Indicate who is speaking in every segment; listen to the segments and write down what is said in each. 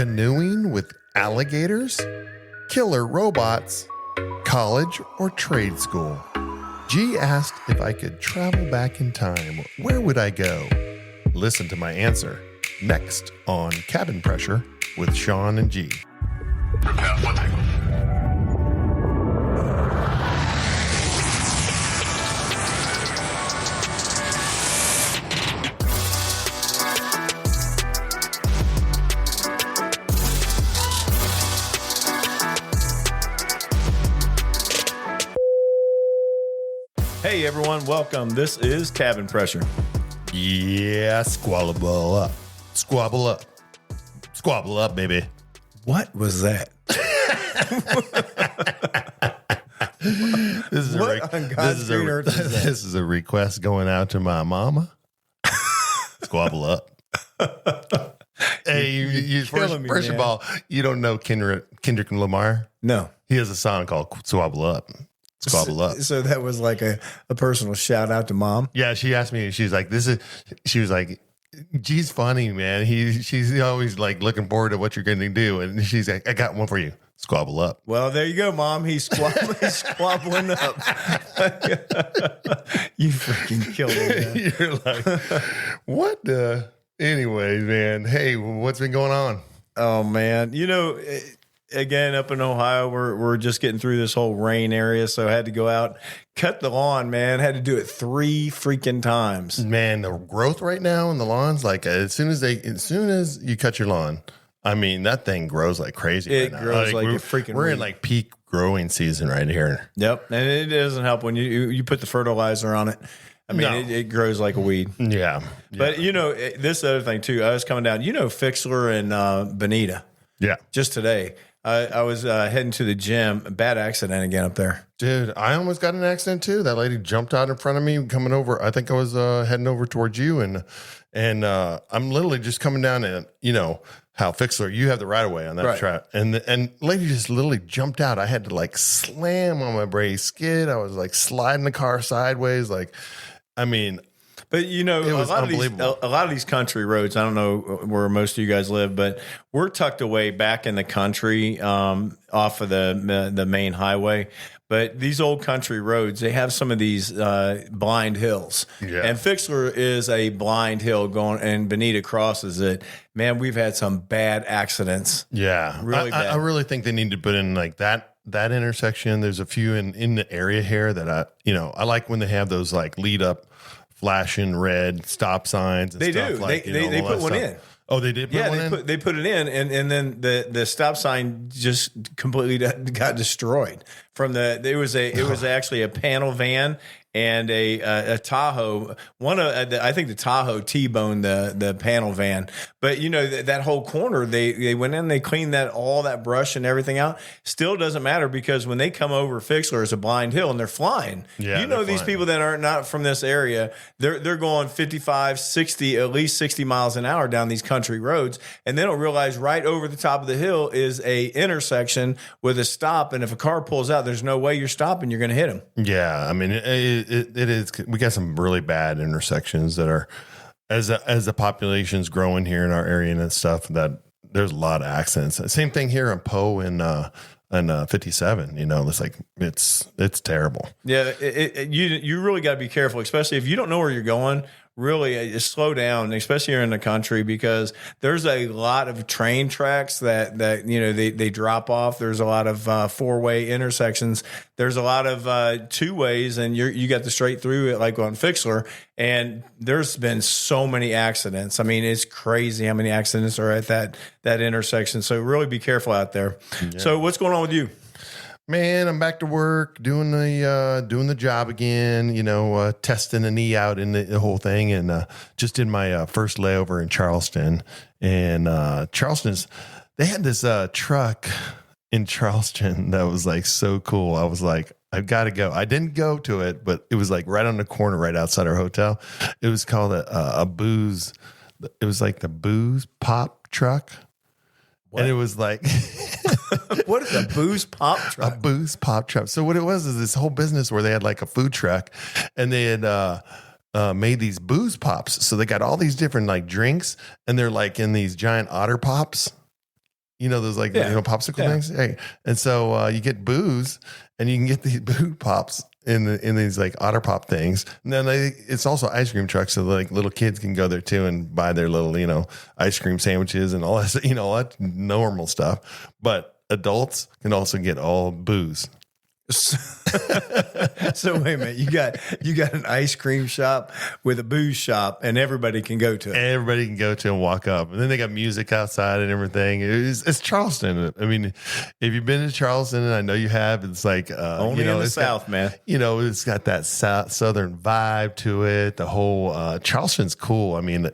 Speaker 1: canoeing with alligators, killer robots, college, or trade school? G asked if I could travel back in time. Where would I go? Listen to my answer next on Cabin Pressure with Shawn and G.
Speaker 2: Prepare for takeoff.
Speaker 3: Hey everyone, welcome. This is Cabin Pressure.
Speaker 1: Yeah, squabble up. Squabble up. Squabble up, baby.
Speaker 3: What was that?
Speaker 1: This is a request going out to my mama. Squabble up. Hey, first of all, you don't know Kendrick Lamar?
Speaker 3: No.
Speaker 1: He has a song called Squabble Up. Squabble up.
Speaker 3: So that was like a personal shout out to mom?
Speaker 1: Yeah, she asked me, she was like, G's funny, man. She's always like looking forward to what you're going to do. And she's like, I got one for you. Squabble up.
Speaker 3: Well, there you go, Mom. He's squabbling up. You freaking killed him.
Speaker 1: You're like, what the? Anyways, man. Hey, what's been going on?
Speaker 3: Oh, man. You know, again, up in Ohio, we're just getting through this whole rain area. So I had to go out, cut the lawn, man. Had to do it 3 freaking times.
Speaker 1: Man, the growth right now in the lawns, like as soon as you cut your lawn, I mean, that thing grows like crazy.
Speaker 3: It
Speaker 1: right
Speaker 3: grows
Speaker 1: now.
Speaker 3: like a freaking
Speaker 1: We're
Speaker 3: weed.
Speaker 1: in like peak growing season right here.
Speaker 3: Yep. And it doesn't help when you put the fertilizer on it. I mean,
Speaker 1: No.
Speaker 3: it grows like a weed.
Speaker 1: Yeah.
Speaker 3: But, you know, this other thing, too. I was coming down. You know Fixler and Bonita.
Speaker 1: Yeah.
Speaker 3: Just today. I was heading to the gym. Bad accident again up there.
Speaker 1: Dude, I almost got in an accident too. That lady jumped out in front of me coming over. I think I was heading over towards you, and I'm literally just coming down, and you know how Fixler, you have the right of way on that
Speaker 3: Right.
Speaker 1: track, and lady just literally jumped out. I had to like slam on my brake skid. I was like sliding the car sideways, like, I mean.
Speaker 3: But you know,
Speaker 1: It was unbelievable.
Speaker 3: a lot of these country roads. I don't know where most of you guys live, but we're tucked away back in the country, off of the main highway. But these old country roads, they have some of these blind hills.
Speaker 1: Yeah.
Speaker 3: And Fixler is a blind hill going, and Bonita crosses it. Man, we've had some bad accidents.
Speaker 1: Yeah,
Speaker 3: Really bad.
Speaker 1: I really think they need to put in like that intersection. There's a few in the area here that I like when they have those like lead up flashing red stop signs. And
Speaker 3: They
Speaker 1: stuff
Speaker 3: do.
Speaker 1: Like,
Speaker 3: They
Speaker 1: all
Speaker 3: put
Speaker 1: that
Speaker 3: one
Speaker 1: stuff.
Speaker 3: in.
Speaker 1: Oh, they did put one in?
Speaker 3: they put it in, and then the stop sign just completely got destroyed. It was actually a panel van and a Tahoe. I think the Tahoe T-boned the panel van. But you know that whole corner, they went in, they cleaned all that brush and everything out. Still doesn't matter because when they come over Fixler, it's a blind hill and they're flying.
Speaker 1: Yeah,
Speaker 3: you know
Speaker 1: they're
Speaker 3: these
Speaker 1: flying.
Speaker 3: people that are not from this area, they're going 55, 60, at least 60 miles an hour down these country roads, and they don't realize right over the top of the hill is a intersection with a stop, and if a car pulls out, there's no way you're stopping. You're going to hit them.
Speaker 1: Yeah, I mean it is. We got some really bad intersections that are as the population's growing here in our area and stuff. That there's a lot of accidents. Same thing here in Poe and 57. You know, it's terrible.
Speaker 3: Yeah, you really got to be careful, especially if you don't know where you're going. Really, just slow down, especially here in the country, because there's a lot of train tracks that you know they drop off. There's a lot of 4-way intersections. There's a lot of 2-ways, and you got the straight through it like on Fixler. And there's been so many accidents. I mean, it's crazy how many accidents are at that intersection. So really be careful out there. Yeah. So what's going on with you?
Speaker 1: Man, I'm back to work, doing the job again, you know, testing the knee out in the whole thing. And just did my first layover in Charleston. And they had this truck in Charleston that was like so cool. I was like, I've got to go. I didn't go to it, but it was like right on the corner, right outside our hotel. It was called a booze. It was like the booze pop truck. What? And it was like...
Speaker 3: What is a booze pop truck?
Speaker 1: A booze pop truck. So what it was is this whole business where they had like a food truck, and they had made these booze pops. So they got all these different like drinks, and they're like in these giant otter pops. You know, those like, popsicle
Speaker 3: Yeah.
Speaker 1: things. Hey. And so you get booze and you can get these boo pops in these like Otter Pop things. And then it's also ice cream trucks. So like little kids can go there too and buy their little, ice cream sandwiches and all that, all that normal stuff. But adults can also get all booze.
Speaker 3: So wait a minute, you got an ice cream shop with a booze shop, and everybody can go to it.
Speaker 1: Everybody can go to and walk up, and then they got music outside and everything. It's Charleston. I mean, if you've been to Charleston, and I know you have, it's like
Speaker 3: Only in the South, man.
Speaker 1: It's got that southern vibe to it. The whole Charleston's cool. I mean,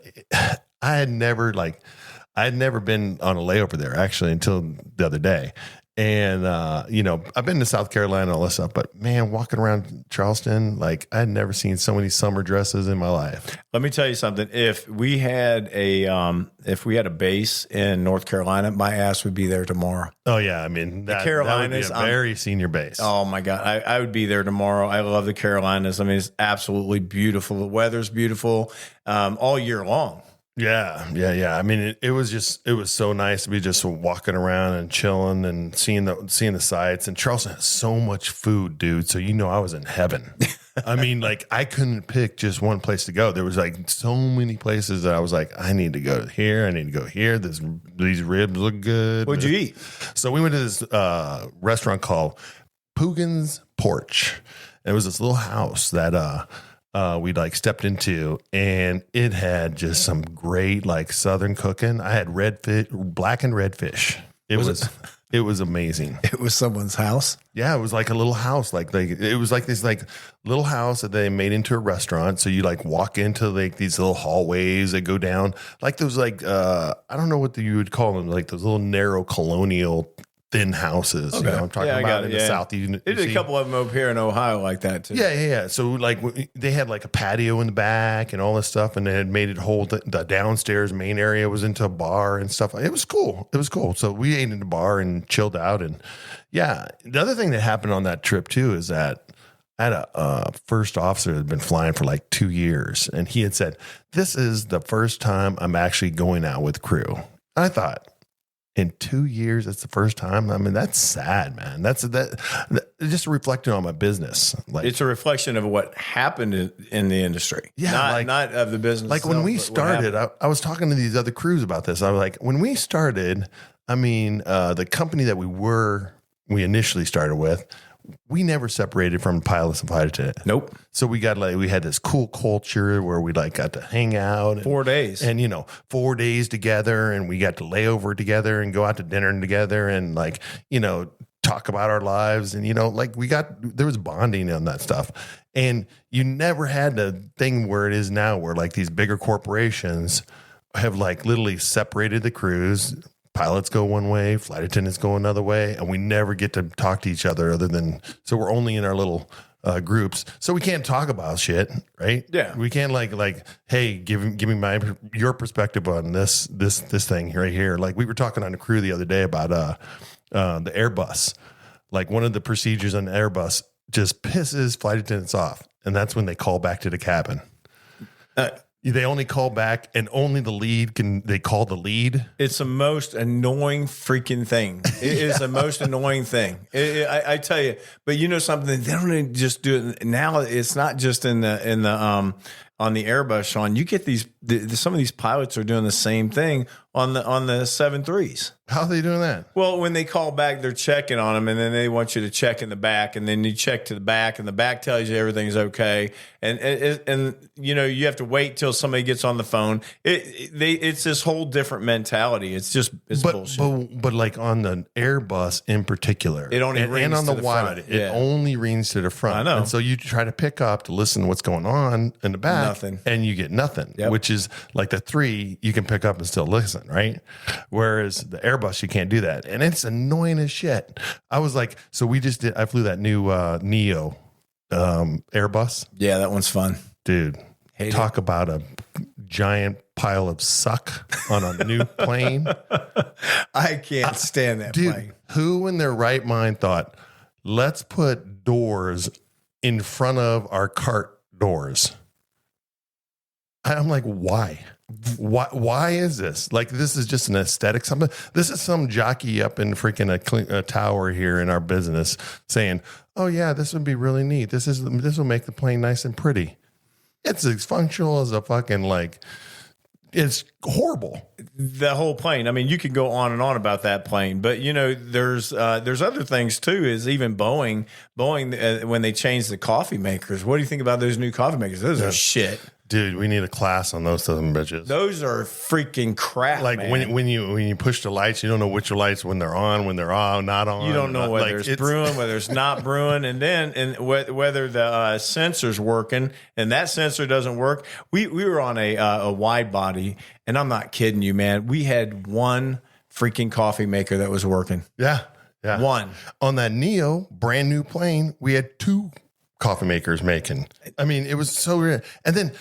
Speaker 1: I had never been on a layover there actually until the other day. And, I've been to South Carolina and all this stuff, but man, walking around Charleston, like I had never seen so many summer dresses in my life.
Speaker 3: Let me tell you something. If we had a base in North Carolina, my ass would be there tomorrow.
Speaker 1: Oh yeah. I mean, that
Speaker 3: Carolinas,
Speaker 1: would be a very senior base.
Speaker 3: Oh my God. I would be there tomorrow. I love the Carolinas. I mean, it's absolutely beautiful. The weather's beautiful, all year long.
Speaker 1: Yeah. I mean, it was so nice to be just walking around and chilling and seeing the sights. And Charleston has so much food, dude. So I was in heaven. I mean, like I couldn't pick just one place to go. There was like so many places that I was like, I need to go here. I need to go here. These ribs look good.
Speaker 3: What'd you eat?
Speaker 1: So we went to this restaurant called Poogan's Porch. It was this little house that we like stepped into, and it had just some great like Southern cooking. I had black and red fish. It was amazing.
Speaker 3: It was someone's house.
Speaker 1: Yeah, it was like a little house. It was like this like little house that they made into a restaurant. So you like walk into like these little hallways that go down like those like I don't know what you would call them, like those little narrow colonial thin houses.
Speaker 3: Okay.
Speaker 1: I'm talking about in the South.
Speaker 3: They did a couple of them over here in Ohio like that too.
Speaker 1: Yeah. So like they had like a patio in the back and all this stuff, and they had made it whole. The downstairs main area was into a bar and stuff. It was cool. So we ate in the bar and chilled out. And yeah, the other thing that happened on that trip too is that I had a first officer that had been flying for like 2 years, and he had said, "This is the first time I'm actually going out with crew." I thought, in 2 years, it's the first time. I mean, that's sad, man. That's just reflecting on my business. Like
Speaker 3: it's a reflection of what happened in the industry.
Speaker 1: Yeah,
Speaker 3: not of the business.
Speaker 1: Like when we started, I was talking to these other crews about this. I was like, when we started, I mean, the company that we initially started with, we never separated from pilots and flight attendants.
Speaker 3: Nope.
Speaker 1: So we had this cool culture where we like got to hang out
Speaker 3: 4 days
Speaker 1: and 4 days together, and we got to lay over together and go out to dinner together and like, talk about our lives. And, like there was bonding on that stuff. And you never had the thing where it is now where like these bigger corporations have like literally separated the crews. Pilots go one way, flight attendants go another way, and we never get to talk to each other so we're only in our little groups. So we can't talk about shit, right?
Speaker 3: Yeah.
Speaker 1: We can't like, hey, give me your perspective on this thing right here. Like we were talking on the crew the other day about the Airbus. Like one of the procedures on the Airbus just pisses flight attendants off, and that's when they call back to the cabin. They only call back, and only the lead they call the lead.
Speaker 3: It's the most annoying freaking thing. It is the most annoying thing. I tell you, but something, they don't just do it now. It's not just in the on the Airbus, Shawn. You get some of these pilots are doing the same thing on the 737s.
Speaker 1: How are they doing that?
Speaker 3: Well, when they call back, they're checking on them, and then they want you to check in the back, and then you check to the back, and the back tells you everything's okay, and you have to wait till somebody gets on the phone. It's this whole different mentality. It's bullshit.
Speaker 1: But like on the Airbus in particular,
Speaker 3: it only rings
Speaker 1: and on
Speaker 3: to
Speaker 1: the
Speaker 3: front.
Speaker 1: it only rings to the front.
Speaker 3: I know.
Speaker 1: And so you try to pick up to listen to what's going on in the back,
Speaker 3: Nothing.
Speaker 1: And you get nothing.
Speaker 3: Yep.
Speaker 1: Which is like the 3 you can pick up and still listen, right? Whereas the Airbus you can't do that, and it's annoying as shit. I was like, so I flew that new Neo Airbus.
Speaker 3: Yeah, that one's fun,
Speaker 1: dude. Talk about a giant pile of suck on a new plane.
Speaker 3: I can't stand that plane.
Speaker 1: Who in their right mind thought, let's put doors in front of our cart doors? I'm like, why? Why is this? Like, this is just an aesthetic. Something. This is some jockey up in freaking a tower here in our business saying, "Oh yeah, this would be really neat. This will make the plane nice and pretty." It's as functional as a fucking like. It's horrible.
Speaker 3: The whole plane. I mean, you could go on and on about that plane, but there's other things too. Is even Boeing when they changed the coffee makers. What do you think about those new coffee makers? Those are shit.
Speaker 1: Dude, we need a class on those southern bitches.
Speaker 3: Those are freaking crap.
Speaker 1: Like
Speaker 3: man.
Speaker 1: when you push the lights, you don't know which lights when they're on, when they're on, not on.
Speaker 3: You don't know whether it's brewing, whether it's not brewing, and whether the sensor's working, and that sensor doesn't work. We were on a wide body, and I'm not kidding you, man. We had one freaking coffee maker that was working.
Speaker 1: Yeah.
Speaker 3: One
Speaker 1: on that Neo brand new plane. We had 2 coffee makers making. I mean, it was so weird. And then.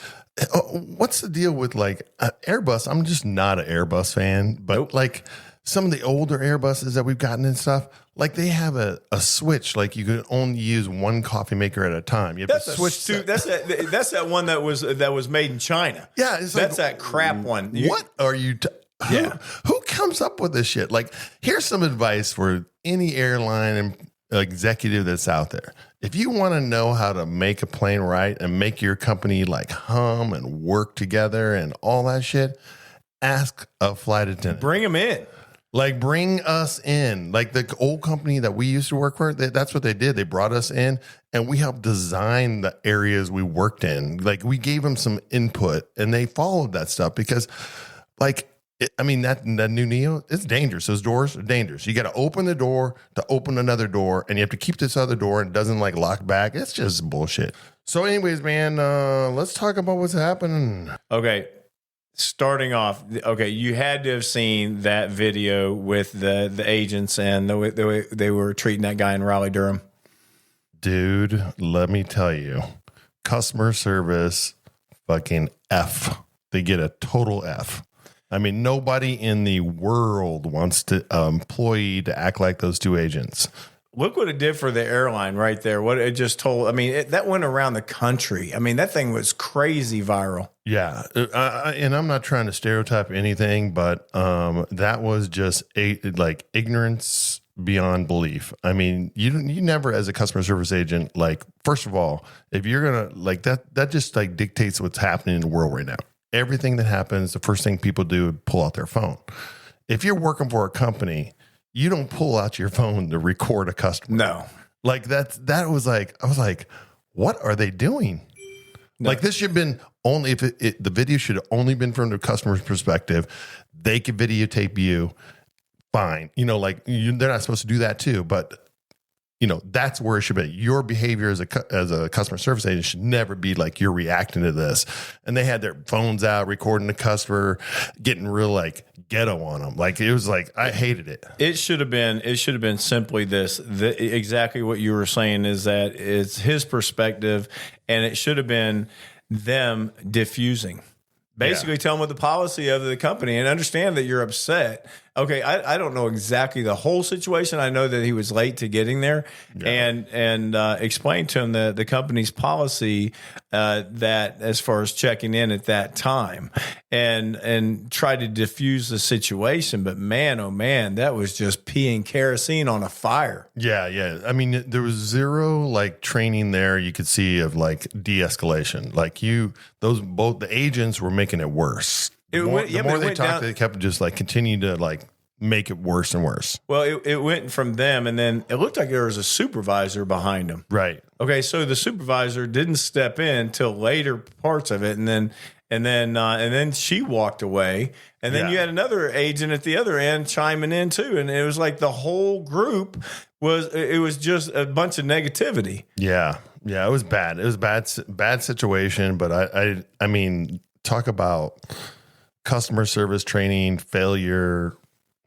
Speaker 1: What's the deal with like Airbus? I'm just not an Airbus fan, but like some of the older Airbuses that we've gotten and stuff, like they have a switch, like you could only use one coffee maker at a time. You have to switch.
Speaker 3: That's that one that was made in China.
Speaker 1: Yeah, it's
Speaker 3: that's that crap one.
Speaker 1: What are you? Who comes up with this shit? Like, here's some advice for any airline and executive that's out there. If you want to know how to make a plane right and make your company like hum and work together and all that shit, ask a flight attendant.
Speaker 3: Bring them in.
Speaker 1: Like, bring us in. Like the old company that we used to work for, that's what they did. They brought us in and we helped design the areas we worked in. Like, we gave them some input and they followed that stuff because like, that new Neo, it's dangerous. Those doors are dangerous. You got to open the door to open another door, and you have to keep this other door, and it doesn't like lock back. It's just bullshit. So anyways, man, let's talk about what's happening.
Speaker 3: Okay. Starting off, okay, you had to have seen that video with the agents and the way they were treating that guy in Raleigh-Durham.
Speaker 1: Dude, let me tell you, customer service, fucking F. They get a total F. I mean, nobody in the world wants to employee to act like those 2 agents.
Speaker 3: Look what it did for the airline right there. What it just told. I mean, that went around the country. I mean, that thing was crazy viral.
Speaker 1: Yeah. And I'm not trying to stereotype anything, but that was just ignorance beyond belief. I mean, you never, as a customer service agent, like, first of all, if you're going to like that just like dictates what's happening in the world right now. Everything that happens, the first thing people do is pull out their phone. If you're working for a company, you don't pull out your phone to record a customer.
Speaker 3: No.
Speaker 1: Like that was like, I was like, what are they doing? No. Like, this should have been only, if the video should have only been from the customer's perspective. They could videotape you, fine. Like they're not supposed to do that too, but that's where it should be. Your behavior as a customer service agent should never be like you're reacting to this. And they had their phones out, recording the customer, getting real like ghetto on them. Like, it was like, I hated it. It
Speaker 3: should have been simply this. Exactly what you were saying is that it's his perspective, and it should have been them diffusing. Basically, tell them what the policy of the company, and understand that you're upset. Okay, I don't know exactly the whole situation. I know that he was late to getting there, and explain to him the company's policy that as far as checking in at that time, and try to diffuse the situation. But man, oh man, that was just peeing kerosene on a fire. Yeah.
Speaker 1: I mean, there was zero like training there. You could see of like de-escalation. Like both the agents were making it worse. The more they talked, they kept just like continuing to like make it worse and worse.
Speaker 3: Well, it went from them, and then it looked like there was a supervisor behind them.
Speaker 1: Right.
Speaker 3: Okay, so the supervisor didn't step in till later parts of it, and then she walked away, and then you had another agent at the other end chiming in too, and it was like the whole group was just a bunch of negativity.
Speaker 1: Yeah, it was bad. It was bad situation, but I mean, talk about customer service training failure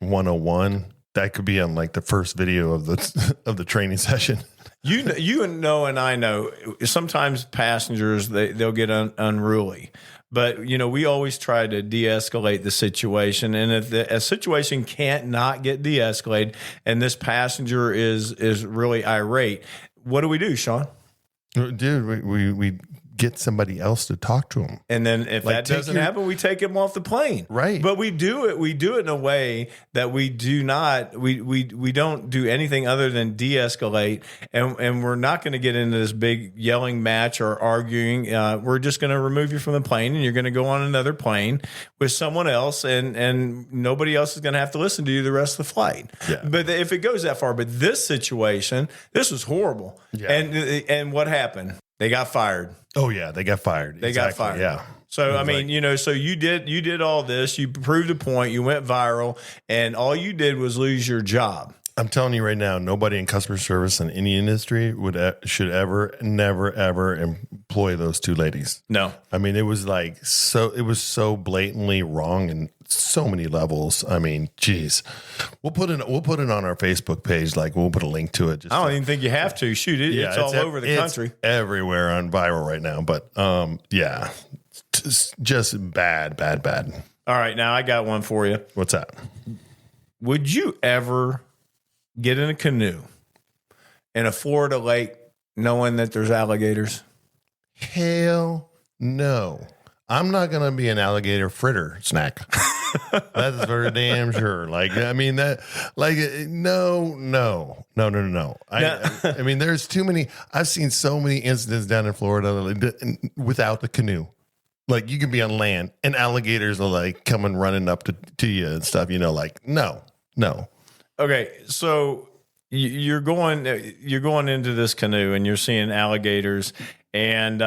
Speaker 1: 101. That could be on like the first video of the training session.
Speaker 3: You know, and I know sometimes passengers they'll get unruly, but we always try to de-escalate the situation. And if a situation can't not get de-escalated, and this passenger is really irate, what do we do, Shawn?
Speaker 1: Dude, we get somebody else to talk to them.
Speaker 3: And then if
Speaker 1: Like,
Speaker 3: that doesn't happen, we take him off the plane.
Speaker 1: Right.
Speaker 3: But we do it in a way that we don't do anything other than de-escalate. And we're not going to get into this big yelling match or arguing. We're just going to remove you from the plane, and you're going to go on another plane with someone else, and nobody else is going to have to listen to you the rest of the flight.
Speaker 1: Yeah.
Speaker 3: But if it goes that far, but this situation, this was horrible.
Speaker 1: Yeah.
Speaker 3: And what happened? They got fired.
Speaker 1: Oh yeah, they got fired.
Speaker 3: They got fired.
Speaker 1: Yeah.
Speaker 3: So, I mean, so you did all this, you proved a point, you went viral, and all you did was lose your job.
Speaker 1: I'm telling you right now, nobody in customer service in any industry should ever, never, ever employ those two ladies.
Speaker 3: No.
Speaker 1: I mean, it was so blatantly wrong in so many levels. I mean, geez, we'll put it on our Facebook page. Like, we'll put a link to it.
Speaker 3: I don't even think you have to. Shoot, it's all over the country.
Speaker 1: Everywhere on viral right now. But yeah, just bad.
Speaker 3: All right, now I got one for you.
Speaker 1: What's that?
Speaker 3: Would you ever get in a canoe in a Florida lake knowing that there's alligators?
Speaker 1: Hell no. I'm not going to be an alligator fritter snack. That's for damn sure. Like, I mean, no. I mean, there's too many. I've seen so many incidents down in Florida without the canoe. Like, you can be on land and alligators are like coming running up to you and stuff, like, no.
Speaker 3: Okay, so you're going into this canoe and you're seeing alligators, and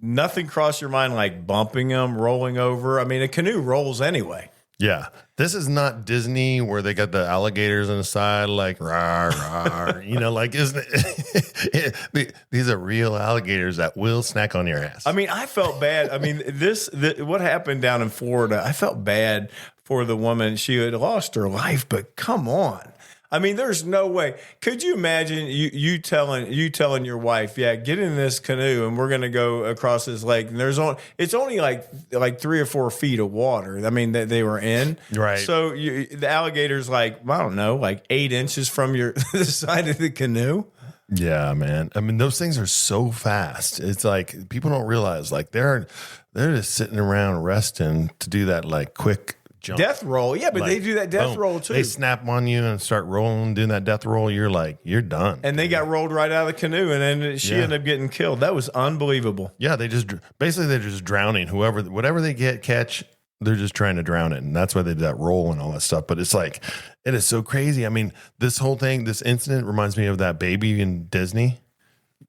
Speaker 3: nothing crossed your mind like bumping them, rolling over. I mean, a canoe rolls anyway.
Speaker 1: Yeah, this is not Disney where they got the alligators on the side, like rawr, rawr. Like, isn't it? These are real alligators that will snack on your ass.
Speaker 3: I mean, I felt bad. I mean, what happened down in Florida, I felt bad for the woman. She had lost her life, but come on. I mean, there's no way. Could you imagine you telling your wife, yeah, get in this canoe and we're going to go across this lake, and it's only like 3 or 4 feet of water. I mean, that they were in.
Speaker 1: Right.
Speaker 3: So the alligator's like, I don't know, like 8 inches from the side of the canoe.
Speaker 1: Yeah, man. I mean, those things are so fast. It's like people don't realize, like, they're just sitting around resting to do that, like, quick jump.
Speaker 3: Death roll. Yeah, but they do that death roll too.
Speaker 1: They snap on you and start rolling, doing that death roll. You're like, you're done.
Speaker 3: And they got rolled right out of the canoe, and then she ended up getting killed. That was unbelievable.
Speaker 1: Yeah, they're just drowning. Whatever they catch, they're just trying to drown it. And that's why they did that roll and all that stuff. But it's like, it is so crazy. I mean, this incident reminds me of that baby in Disney.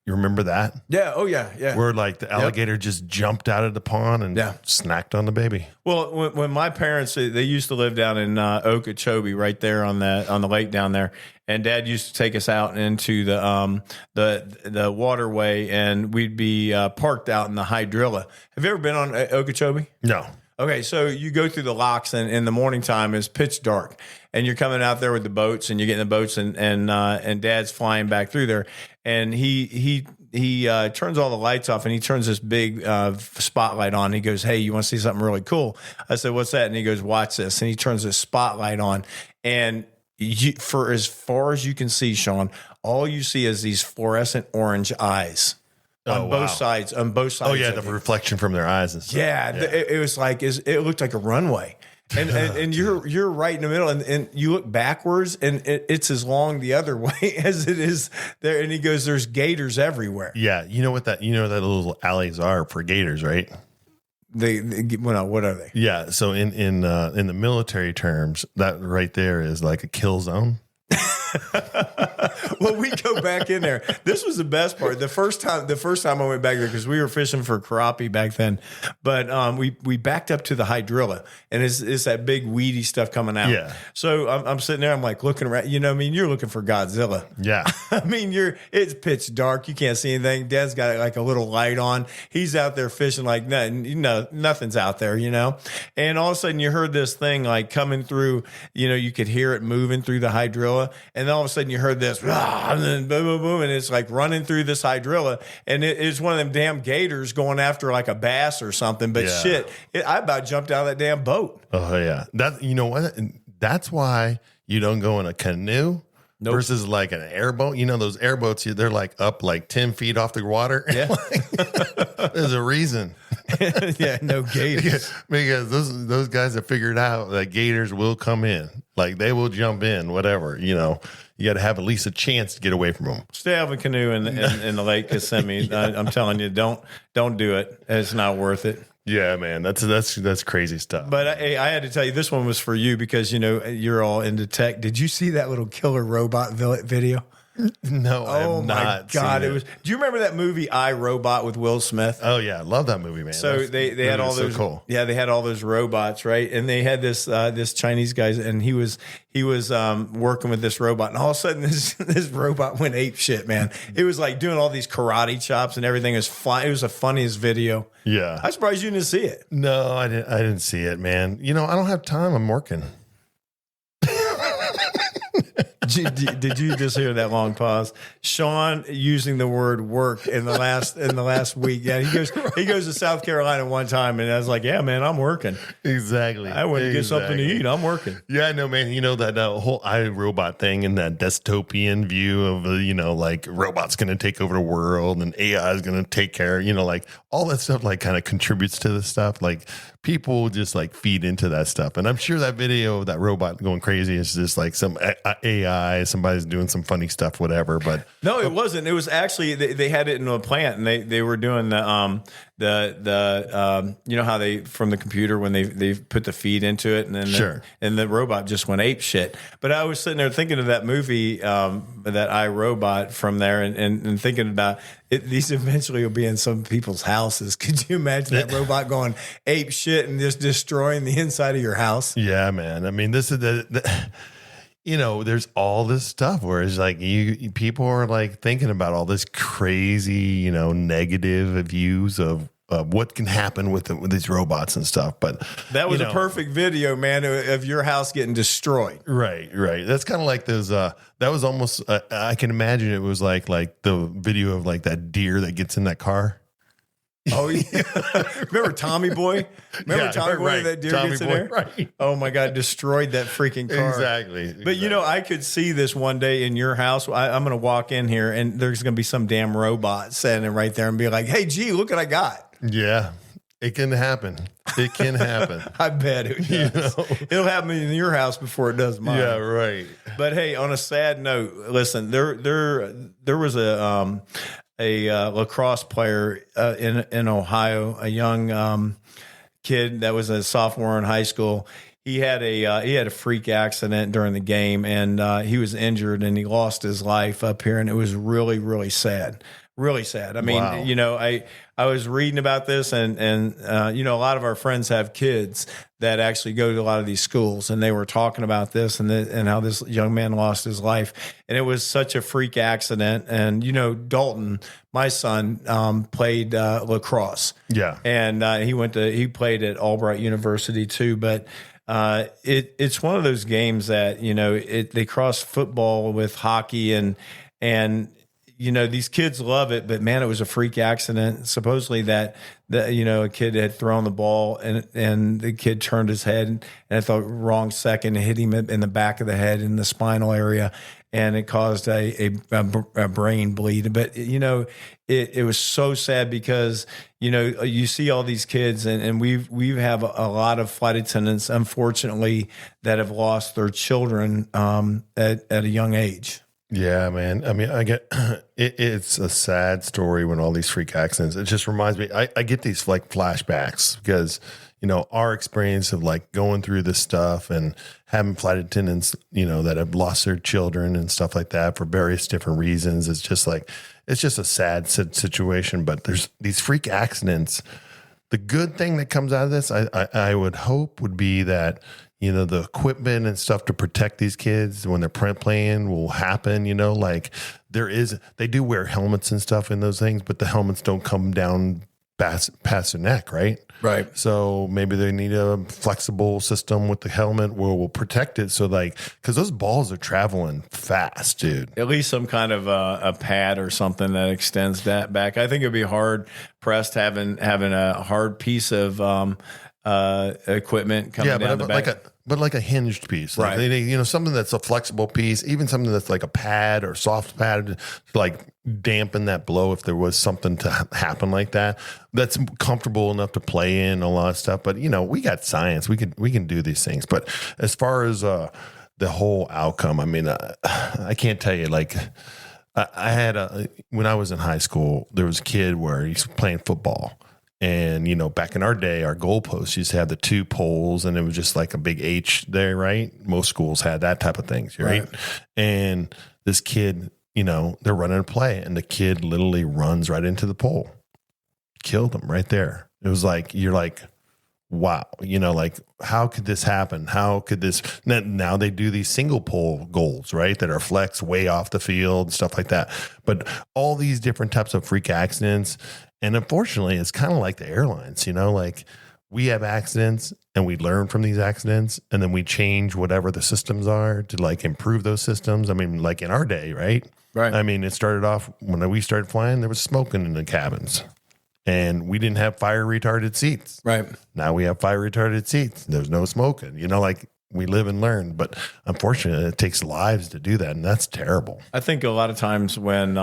Speaker 1: You remember that?
Speaker 3: Yeah. Oh, yeah.
Speaker 1: Where like the alligator just jumped out of the pond and snacked on the baby.
Speaker 3: Well, when my parents, they used to live down in Okeechobee, right there on the lake down there, and Dad used to take us out into the waterway, and we'd be parked out in the hydrilla. Have you ever been on Okeechobee?
Speaker 1: No.
Speaker 3: Okay, so you go through the locks, and in the morning time it's pitch dark, and you're coming out there with the boats, and you're getting the boats, and Dad's flying back through there, and he turns all the lights off, and he turns this big spotlight on. He goes, "Hey, you want to see something really cool?" I said, "What's that?" And he goes, "Watch this," and he turns this spotlight on, and for as far as you can see, Shawn, all you see is these fluorescent orange eyes. On both sides.
Speaker 1: Oh yeah, the reflection from their eyes and stuff.
Speaker 3: Yeah. It was like it looked like a runway, and you're right in the middle, and you look backwards, and it's as long the other way as it is there. And he goes, "There's gators everywhere."
Speaker 1: Yeah, you know what that little alleys are for gators, right?
Speaker 3: What are they?
Speaker 1: Yeah, so in the military terms, that right there is like a kill zone.
Speaker 3: Well, we go back in there. This was the best part. The first time I went back there, because we were fishing for crappie back then, but we backed up to the hydrilla, and it's that big weedy stuff coming out.
Speaker 1: Yeah.
Speaker 3: So I'm sitting there, I'm like looking around. I mean, you're looking for Godzilla.
Speaker 1: Yeah.
Speaker 3: I mean, it's pitch dark. You can't see anything. Dad's got like a little light on. He's out there fishing like nothing's out there, And all of a sudden you heard this thing like coming through, you could hear it moving through the hydrilla. And then all of a sudden you heard this, and then boom, boom, boom. And it's like running through this hydrilla. And it's one of them damn gators going after like a bass or something. But I about jumped out of that damn boat.
Speaker 1: Oh, yeah. You know what? That's why you don't go in a canoe
Speaker 3: Nope.
Speaker 1: versus like an airboat. You know, those airboats, they're like up like 10 feet off the water.
Speaker 3: Yeah.
Speaker 1: There's a reason.
Speaker 3: Yeah, no gators.
Speaker 1: Because those guys have figured out that gators will come in. Like they will jump in, whatever, you know. You got to have at least a chance to get away from them.
Speaker 3: Stay out of a canoe in the Lake Kissimmee. Yeah. I'm telling you, don't do it. It's not worth it.
Speaker 1: Yeah, man, that's crazy stuff.
Speaker 3: But I had to tell you, this one was for you because, you know, you're all into tech. Did you see that little killer robot video?
Speaker 1: No, I have not.
Speaker 3: God, it was. Do you remember that movie I, Robot with Will Smith?
Speaker 1: Oh yeah, I love that movie, man.
Speaker 3: So they had all those. So cool. Yeah, they had all those robots, right? And they had this Chinese guy, and he was working with this robot, and all of a sudden this robot went ape shit, man. It was like doing all these karate chops and everything. It was fun. It was the funniest video.
Speaker 1: Yeah,
Speaker 3: I'm surprised you didn't see it.
Speaker 1: No, I didn't see it, man. You know, I don't have time. I'm working.
Speaker 3: Did you just hear that long pause? Shawn using the word work in the last week. Yeah, he goes to South Carolina one time, and I was like, yeah, man, I'm working.
Speaker 1: Exactly.
Speaker 3: I went to get something to eat. I'm working.
Speaker 1: Yeah, I know, man. You know that whole iRobot thing and that dystopian view of you know, like robots going to take over the world and AI is going to take care. You know, like all that stuff like kind of contributes to this stuff. Like people just like feed into that stuff, and I'm sure that video of that robot going crazy is just like some AI. Somebody's doing some funny stuff, whatever. But
Speaker 3: no, it wasn't. It was actually they had it in a plant, and they were doing the you know how they from the computer when they put the feed into it, and then
Speaker 1: sure.
Speaker 3: And the robot just went ape shit. But I was sitting there thinking of that movie, that iRobot from there, and thinking about it. These eventually will be in some people's houses. Could you imagine that robot going ape shit and just destroying the inside of your house?
Speaker 1: Yeah, man. I mean, this is the you know, there's all this stuff where it's like people are like thinking about all this crazy, you know, negative views of what can happen with these robots and stuff. But
Speaker 3: that was a perfect video, man, of your house getting destroyed.
Speaker 1: Right. That's kind of like those. That was almost. I can imagine it was like the video of like that deer that gets in that car.
Speaker 3: Oh yeah! Remember Tommy Boy? Remember Tommy Boy? Right. That deer
Speaker 1: Tommy
Speaker 3: gets in
Speaker 1: Boy,
Speaker 3: there.
Speaker 1: right.
Speaker 3: Oh my God! Destroyed that freaking car.
Speaker 1: Exactly.
Speaker 3: But you know, I could see this one day in your house. I'm going to walk in here, and there's going to be some damn robot standing right there, and be like, "Hey, gee, look what I got."
Speaker 1: Yeah, it can happen. It can happen.
Speaker 3: I bet it does. You know? It'll happen in your house before it does mine.
Speaker 1: Yeah, right.
Speaker 3: But hey, on a sad note, listen, there was a lacrosse player in Ohio, a young kid that was a sophomore in high school. He had a freak accident during the game, and he was injured, and he lost his life up here, and it was really, really sad. Really sad. I mean, wow. You know, I was reading about this, and you know, a lot of our friends have kids that actually go to a lot of these schools, and they were talking about this and how this young man lost his life, and it was such a freak accident. And you know, Dalton, my son, played lacrosse.
Speaker 1: Yeah, and
Speaker 3: he played at Albright University too, but. It's one of those games that, you know, they cross football with hockey and you know, these kids love it, but man, it was a freak accident. Supposedly that you know, a kid had thrown the ball and the kid turned his head and at the wrong second hit him in the back of the head in the spinal area, and it caused a brain bleed. But you know, it was so sad because you know, you see all these kids and we have a lot of flight attendants, unfortunately, that have lost their children at a young age.
Speaker 1: Yeah, man. I mean, I get it's a sad story when all these freak accidents. It just reminds me. I get these like flashbacks because you know our experience of like going through this stuff and having flight attendants, you know, that have lost their children and stuff like that for various different reasons. It's just a sad situation. But there's these freak accidents. The good thing that comes out of this, I would hope, would be that. You know, the equipment and stuff to protect these kids when they're playing will happen, you know, like they do wear helmets and stuff in those things, but the helmets don't come down past their neck, right?
Speaker 3: Right.
Speaker 1: So maybe they need a flexible system with the helmet where we'll protect it. So like, cause those balls are traveling fast, dude.
Speaker 3: At least some kind of a pad or something that extends that back. I think it'd be hard pressed having a hard piece of, equipment coming down the back.
Speaker 1: but like a hinged piece, like
Speaker 3: Right.
Speaker 1: you know, something that's a flexible piece, even something that's like a pad or soft pad to like dampen that blow if there was something to happen like that. That's comfortable enough to play in a lot of stuff. But you know, we got science. We can do these things. But as far as the whole outcome, I mean, I can't tell you. Like, I had when I was in high school, there was a kid where he's playing football. And, you know, back in our day, our goalposts used to have the 2 poles and it was just like a big H there, right? Most schools had that type of things, right? And this kid, you know, they're running a play and the kid literally runs right into the pole, killed him right there. It was like, you're like, wow, you know, like, how could this happen? How could this? Now they do these single pole goals, right? That are flex way off the field and stuff like that. But all these different types of freak accidents. And unfortunately, it's kind of like the airlines, you know, like we have accidents and we learn from these accidents and then we change whatever the systems are to like improve those systems. I mean, like in our day, right?
Speaker 3: Right.
Speaker 1: I mean, it started off when we started flying, there was smoking in the cabins and we didn't have fire retarded seats.
Speaker 3: Right.
Speaker 1: Now we have fire retarded seats. There's no smoking, you know, like we live and learn, but unfortunately it takes lives to do that. And that's terrible.
Speaker 3: I think a lot of times when,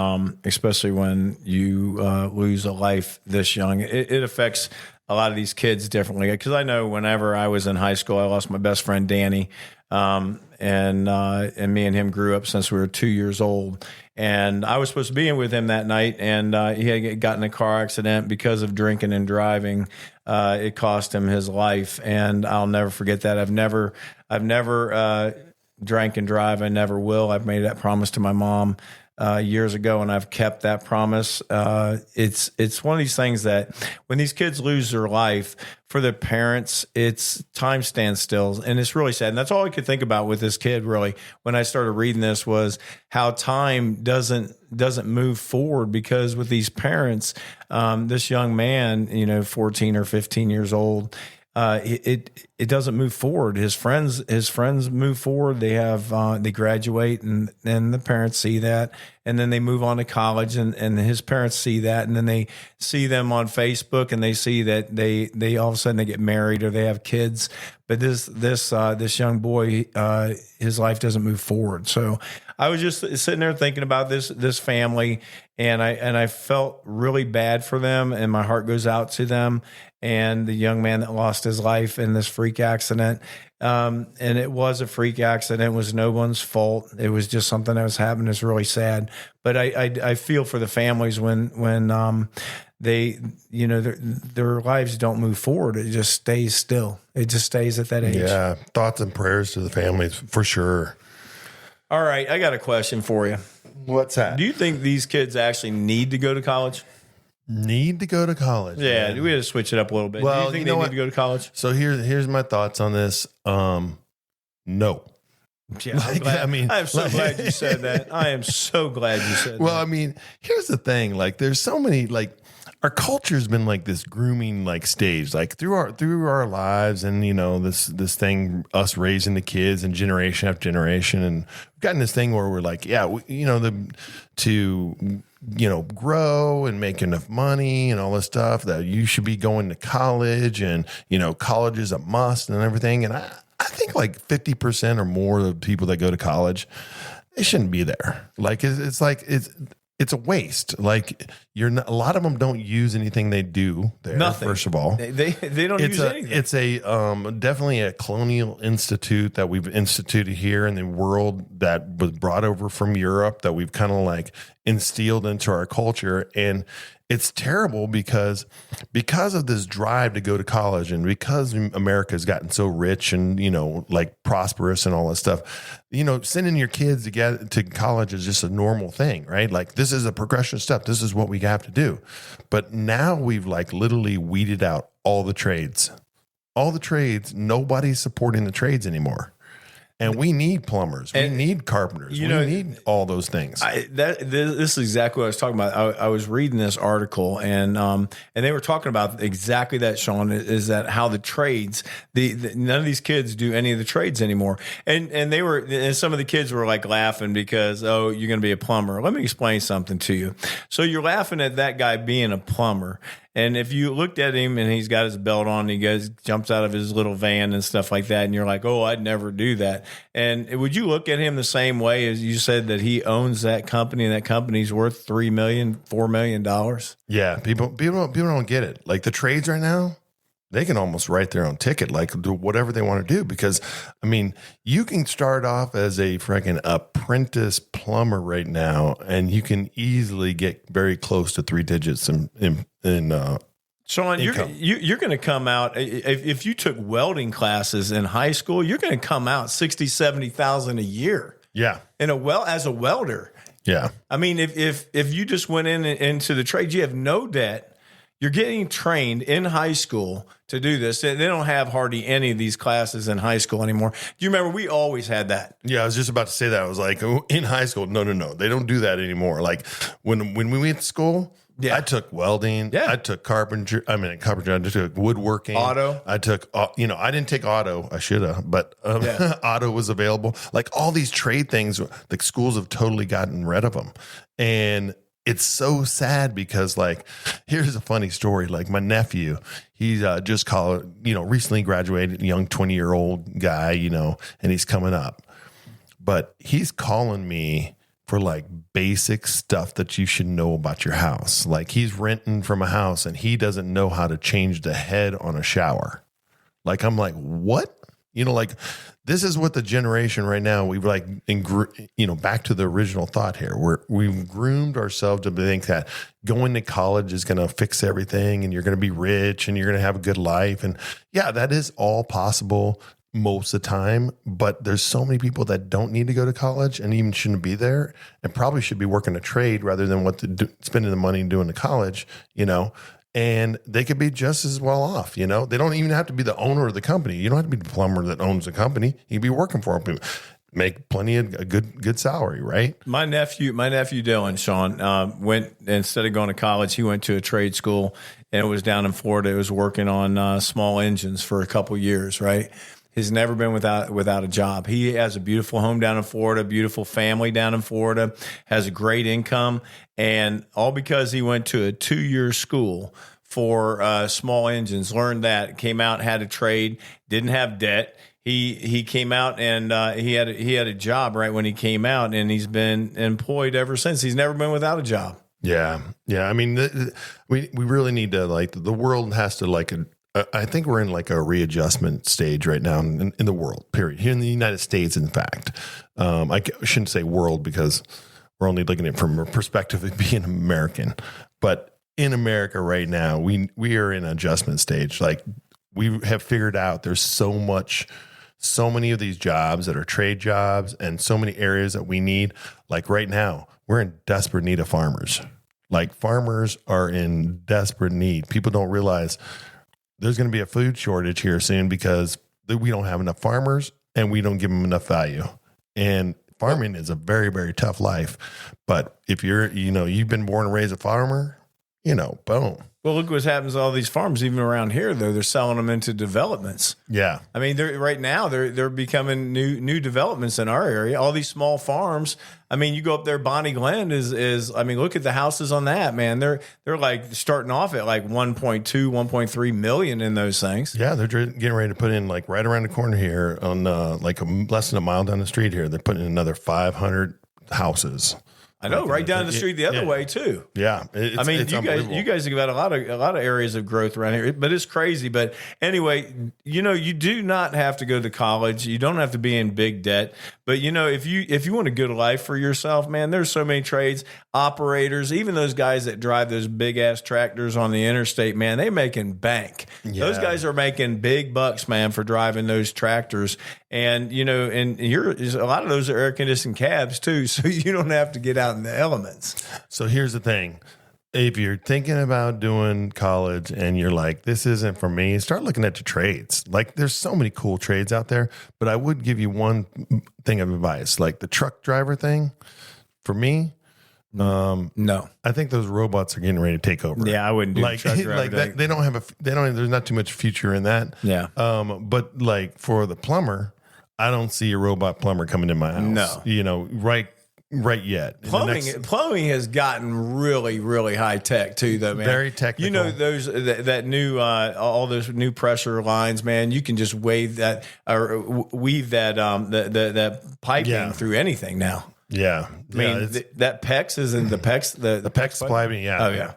Speaker 3: especially when you lose a life this young, it affects a lot of these kids differently. Because I know whenever I was in high school, I lost my best friend Danny, and me and him grew up since we were 2 years old. And I was supposed to be in with him that night, and he had gotten in a car accident because of drinking and driving. It cost him his life, and I'll never forget that. I've never drank and drive. I never will. I've made that promise to my mom years ago, and I've kept that promise. It's one of these things that when these kids lose their life, for their parents, it's time stands still, and it's really sad. And that's all I could think about with this kid, really, when I started reading this, was how time doesn't move forward, because with these parents, this young man, you know, 14 or 15 years old, it doesn't move forward. His friends move forward. They graduate, and the parents see that, and then they move on to college, and his parents see that, and then they see them on Facebook, and they see that they all of a sudden they get married or they have kids. But this young boy, his life doesn't move forward. So I was just sitting there thinking about this family, and I felt really bad for them, and my heart goes out to them and the young man that lost his life in this freak accident. And it was a freak accident. It was no one's fault. It was just something that was happening. It's really sad. But I feel for the families when they, you know, their lives don't move forward. It just stays still. It just stays at that age.
Speaker 1: Yeah. Thoughts and prayers to the families for sure.
Speaker 3: All right. I got a question for you.
Speaker 1: What's that?
Speaker 3: Do you think these kids actually need to go to college?
Speaker 1: Need to go to college?
Speaker 3: Yeah,
Speaker 1: man.
Speaker 3: we had to switch it up a little bit.
Speaker 1: Well,
Speaker 3: Do you think
Speaker 1: you know
Speaker 3: they
Speaker 1: what?
Speaker 3: need to go to college?
Speaker 1: So here's my thoughts on this. No.
Speaker 3: Yeah, I'm so glad you said that. I am so glad you said
Speaker 1: Well,
Speaker 3: that.
Speaker 1: I mean, here's the thing. Like, there's so many, like, our culture's been like this grooming like stage, like through our lives, and you know, this thing, us raising the kids and generation after generation, and we've gotten this thing where we're like, yeah, to grow and make enough money and all this stuff, that you should be going to college, and you know, college is a must and everything. And I think like 50% or more of people that go to college, they shouldn't be there. Like it's a waste. Like a lot of them don't use anything they do there.
Speaker 3: Nothing.
Speaker 1: First of all,
Speaker 3: They don't use anything.
Speaker 1: It's a definitely a colonial institute that we've instituted here in the world, that was brought over from Europe, that we've kind of like instilled into our culture. And it's terrible because of this drive to go to college, and because America has gotten so rich and, you know, like prosperous and all that stuff, you know, sending your kids to college is just a normal thing, right? Like, this is a progression step. This is what we have to do. But now we've like literally weeded out all the trades. Nobody's supporting the trades anymore. And we need plumbers. We need carpenters. We need all those things.
Speaker 3: This is exactly what I was talking about. I was reading this article, and they were talking about exactly that, Shawn, is that how the trades, none of these kids do any of the trades anymore. And some of the kids were like laughing because, oh, you're going to be a plumber. Let me explain something to you. So you're laughing at that guy being a plumber. And if you looked at him and he's got his belt on, he jumps out of his little van and stuff like that, and you're like, oh, I'd never do that. And would you look at him the same way as you said that he owns that company and that company's worth $3 million, $4 million?
Speaker 1: Yeah, people don't get it. Like the trades right now, they can almost write their own ticket, like do whatever they want to do. Because I mean, you can start off as a freaking apprentice plumber right now, and you can easily get very close to 3 digits in
Speaker 3: Shawn, you're going to come out, if you took welding classes in high school, you're going to come out 60, 70,000 a year.
Speaker 1: Yeah.
Speaker 3: As a welder.
Speaker 1: Yeah.
Speaker 3: I mean, if you just went into the trade, you have no debt. You're getting trained in high school to do this. They don't have hardly any of these classes in high school anymore. Do you remember we always had that?
Speaker 1: Yeah, I was just about to say that. I was like, oh, in high school, no. They don't do that anymore. Like when we went to school, I took welding.
Speaker 3: Yeah.
Speaker 1: I took carpentry. I took woodworking.
Speaker 3: Auto.
Speaker 1: I took, I didn't take auto. I should have, but auto was available. Like all these trade things, like schools have totally gotten rid of them. And it's so sad because, like, here's a funny story. Like my nephew, he's just recently graduated, young 20-year-old guy, and he's coming up. But he's calling me for like basic stuff that you should know about your house. Like he's renting from a house and he doesn't know how to change the head on a shower. Like, I'm like, what? Like this is what the generation right now, we've like, back to the original thought here, we've groomed ourselves to think that going to college is going to fix everything and you're going to be rich and you're going to have a good life. And yeah, that is all possible most of the time, but there's so many people that don't need to go to college and even shouldn't be there and probably should be working a trade rather than spending the money doing the college, and they could be just as well off. They don't even have to be the owner of the company. You don't have to be the plumber that owns the company. You can be working for them, make plenty of a good salary, right?
Speaker 3: My nephew Dylan, Shawn, went, instead of going to college, he went to a trade school, and it was down in Florida. It was working on small engines for a couple years, right? He's never been without a job. He has a beautiful home down in Florida, beautiful family down in Florida, has a great income, and all because he went to a 2-year school for small engines, learned that, came out, had a trade, didn't have debt. He came out and he had a job right when he came out, and he's been employed ever since. He's never been without a job.
Speaker 1: Yeah. I mean, we really need to, like, the world has to, I think we're in like a readjustment stage right now in the world, period. Here in the United States, in fact. I shouldn't say world because we're only looking at it from a perspective of being American. But in America right now, we are in an adjustment stage. Like we have figured out there's so many of these jobs that are trade jobs and so many areas that we need. Like right now, we're in desperate need of farmers. Like farmers are in desperate need. People don't realize there's going to be a food shortage here soon because we don't have enough farmers and we don't give them enough value. And farming is a very, very tough life. But if you're, you've been born and raised a farmer, boom.
Speaker 3: Well, look what happens to all these farms, even around here, though. They're selling them into developments.
Speaker 1: Yeah.
Speaker 3: I mean, they're becoming new developments in our area. All these small farms. I mean, you go up there, Bonnie Glen is look at the houses on that, man. They're like starting off at like 1.2, 1.3 million in those things.
Speaker 1: Yeah, they're getting ready to put in, like right around the corner here on less than a mile down the street here. They're putting in another 500 houses.
Speaker 3: I know, right down the street the other way too.
Speaker 1: Yeah, it's
Speaker 3: you guys have got a lot of areas of growth around here, but it's crazy. But anyway, you do not have to go to college. You don't have to be in big debt. But if you want a good life for yourself, man, there's so many trades, operators, even those guys that drive those big ass tractors on the interstate, man, they making bank. Yeah. Those guys are making big bucks, man, for driving those tractors. And and a lot of those are air conditioned cabs too, so you don't have to get out in the elements.
Speaker 1: So here's the thing. If you're thinking about doing college and you're like, this isn't for me, start looking at your trades. Like there's so many cool trades out there, but I would give you one thing of advice, like the truck driver thing. For me,
Speaker 3: no,
Speaker 1: I think those robots are getting ready to take over.
Speaker 3: Yeah, I wouldn't do truck driver
Speaker 1: like that. There's not too much future in that.
Speaker 3: Yeah.
Speaker 1: But like for the plumber, I don't see a robot plumber coming in my house.
Speaker 3: No.
Speaker 1: Right right yet.
Speaker 3: Plumbing has gotten really, really high tech too, though, man.
Speaker 1: Very technical.
Speaker 3: You know that new all those new pressure lines, man. You can just weave that that piping through anything now.
Speaker 1: Yeah,
Speaker 3: I mean that PEX is in the PEX the
Speaker 1: PEX piping. Yeah,
Speaker 3: oh yeah.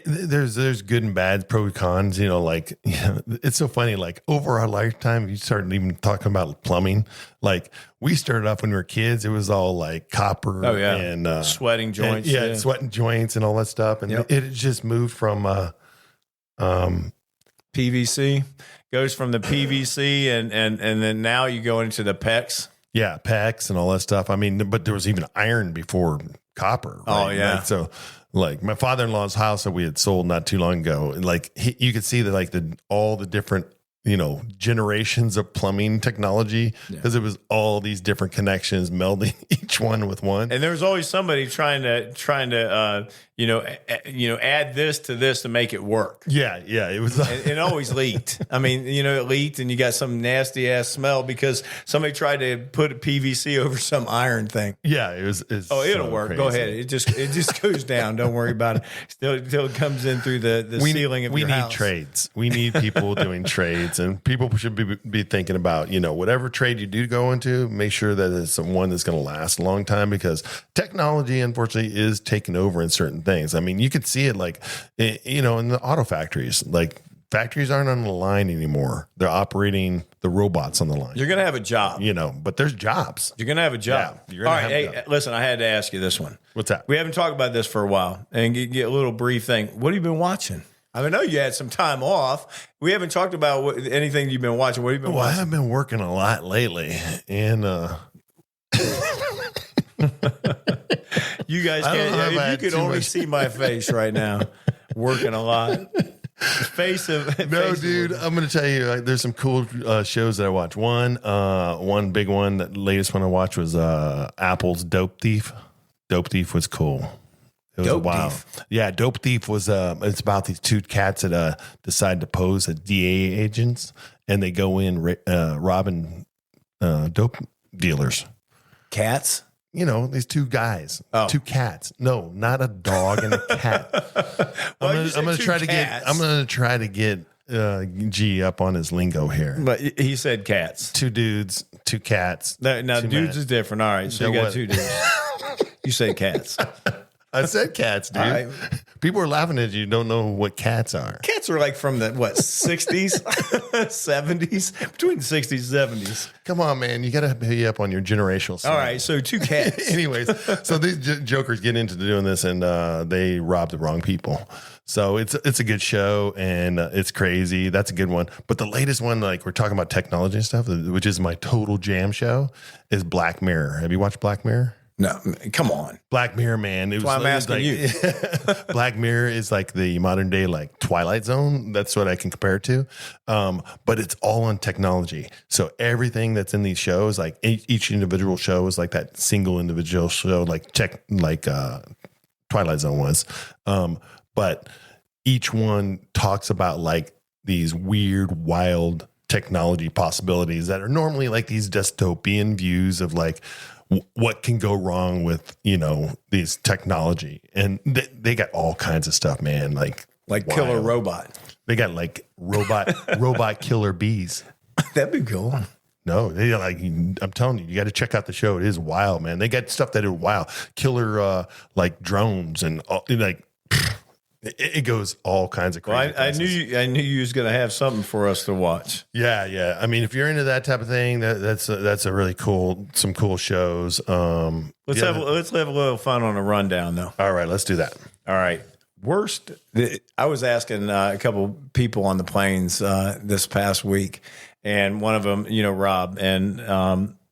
Speaker 1: There's good and bad, pro and cons. You know, like it's so funny. Like over our lifetime, you started even talking about plumbing. Like we started off when we were kids, it was all like copper.
Speaker 3: Oh yeah,
Speaker 1: and
Speaker 3: sweating joints.
Speaker 1: And, sweating joints and all that stuff. And it just moved from
Speaker 3: PVC goes from the PVC and then now you go into the PEX.
Speaker 1: Yeah, PEX and all that stuff. I mean, but there was even iron before copper. Right?
Speaker 3: Oh yeah,
Speaker 1: like, so. Like my father-in-law's house that we had sold not too long ago, and like you could see that like all the different generations of plumbing technology because it was all these different connections melding each one with one.
Speaker 3: And there was always somebody trying to add this to this to make it work.
Speaker 1: Yeah, it was.
Speaker 3: It always leaked. I mean, it leaked, and you got some nasty ass smell because somebody tried to put a PVC over some iron thing.
Speaker 1: Yeah, it was.
Speaker 3: It'll work. Crazy. Go ahead. It just goes down. Don't worry about it. Still it comes in through the ceiling of your house.
Speaker 1: We need trades. We need people doing trades, and people should be thinking about whatever trade you do go into, make sure that it's one that's going to last a long time because technology, unfortunately, is taking over in certain things. I mean, you could see it like, in the auto factories. Like factories aren't on the line anymore. They're operating the robots on the line.
Speaker 3: You're going to have a job.
Speaker 1: But there's jobs.
Speaker 3: You're going to have a job.
Speaker 1: Yeah,
Speaker 3: all right. Hey, listen, I had to ask you this one.
Speaker 1: What's that?
Speaker 3: We haven't talked about this for a while and get a little brief thing. What have you been watching? I know you had some time off. We haven't talked about anything you've been watching. What have you been watching?
Speaker 1: I've been working a lot lately and,
Speaker 3: you guys can't. If you could only see my face right now, working a lot.
Speaker 1: Dude. I'm going to tell you, there's some cool shows that I watch. One big one. The latest one I watched was Apple's Dope Thief. Dope Thief was cool. It was wild. Yeah, Dope Thief was. It's about these two cats that decide to pose as DA agents, and they go in robbing dope dealers.
Speaker 3: Cats.
Speaker 1: These two guys, two cats. No, not a dog and a cat. I'm gonna try to get G up on his lingo here.
Speaker 3: But he said cats.
Speaker 1: Two dudes, two cats.
Speaker 3: Now dudes is different. All right, so you got two dudes. You said cats.
Speaker 1: I said cats, dude. Right. People are laughing at you. Don't know what cats are.
Speaker 3: Cats are like from the 60s, 70s, between the 60s and 70s.
Speaker 1: Come on, man. You got to be up on your generational stuff.
Speaker 3: All right, so two cats.
Speaker 1: Anyways, so these jokers get into doing this, and they rob the wrong people. So it's a good show, and it's crazy. That's a good one. But the latest one, like we're talking about technology and stuff, which is my total jam show, is Black Mirror. Have you watched Black Mirror?
Speaker 3: No, come on.
Speaker 1: Black Mirror, man.
Speaker 3: That's why I'm asking you.
Speaker 1: Black Mirror is like the modern day like Twilight Zone. That's what I can compare it to. But it's all on technology. So everything that's in these shows, like each individual show is like that single individual show, like Twilight Zone was. But each one talks about like these weird, wild technology possibilities that are normally like these dystopian views of like, what can go wrong with these technology, and they got all kinds of stuff, man. Like
Speaker 3: killer robot.
Speaker 1: They got like robot killer bees.
Speaker 3: That'd be cool.
Speaker 1: No, they like. I'm telling you, you got to check out the show. It is wild, man. They got stuff that are wild. Killer like drones and like. It goes all kinds of crazy.
Speaker 3: Well, I knew you was going to have something for us to watch.
Speaker 1: Yeah. I mean, if you're into that type of thing, that's a really cool, some cool shows.
Speaker 3: Let's have a little fun on a rundown, though.
Speaker 1: All right, let's do that.
Speaker 3: All right. Worst. I was asking a couple people on the planes this past week, and one of them, Rob,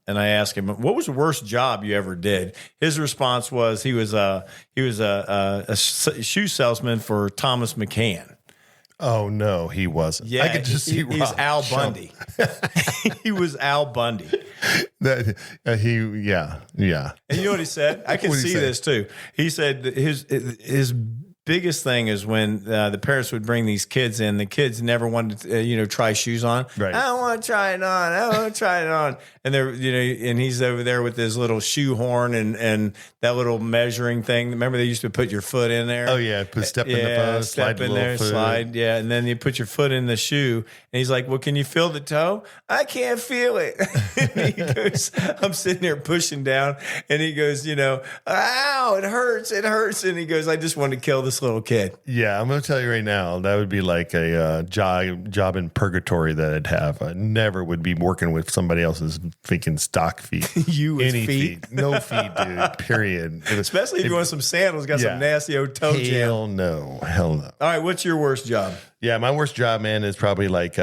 Speaker 3: and I asked him, "What was the worst job you ever did?" His response was he was a shoe salesman for Thomas McCann.
Speaker 1: Oh no, he wasn't.
Speaker 3: Yeah,
Speaker 1: I could just see
Speaker 3: he's Al Bundy. He was Al Bundy.
Speaker 1: Yeah.
Speaker 3: And you know what he said? I can see this too. He said his biggest thing is when the parents would bring these kids in. The kids never wanted to, try shoes on.
Speaker 1: Right.
Speaker 3: I don't want to try it on. I don't want to try it on. And they're, and he's over there with his little shoe horn and that little measuring thing. Remember they used to put your foot in there?
Speaker 1: Oh yeah, put step in the foot,
Speaker 3: step in there, slide. Yeah, and then you put your foot in the shoe, and he's like, "Well, can you feel the toe?" I can't feel it. And he goes, I'm sitting there pushing down, and he goes, "Ow, it hurts, it hurts." And he goes, "I just want to kill this little kid."
Speaker 1: Yeah, I'm going to tell you right now, that would be like a job in purgatory that I'd have. I never would be working with somebody else's freaking stock feet.
Speaker 3: You with
Speaker 1: Any
Speaker 3: feet?
Speaker 1: No feet, dude. Period.
Speaker 3: Especially if you want some sandals, got some nasty old toe jam.
Speaker 1: Hell no. Hell no.
Speaker 3: All right, what's your worst job?
Speaker 1: Yeah, my worst job, man, is probably like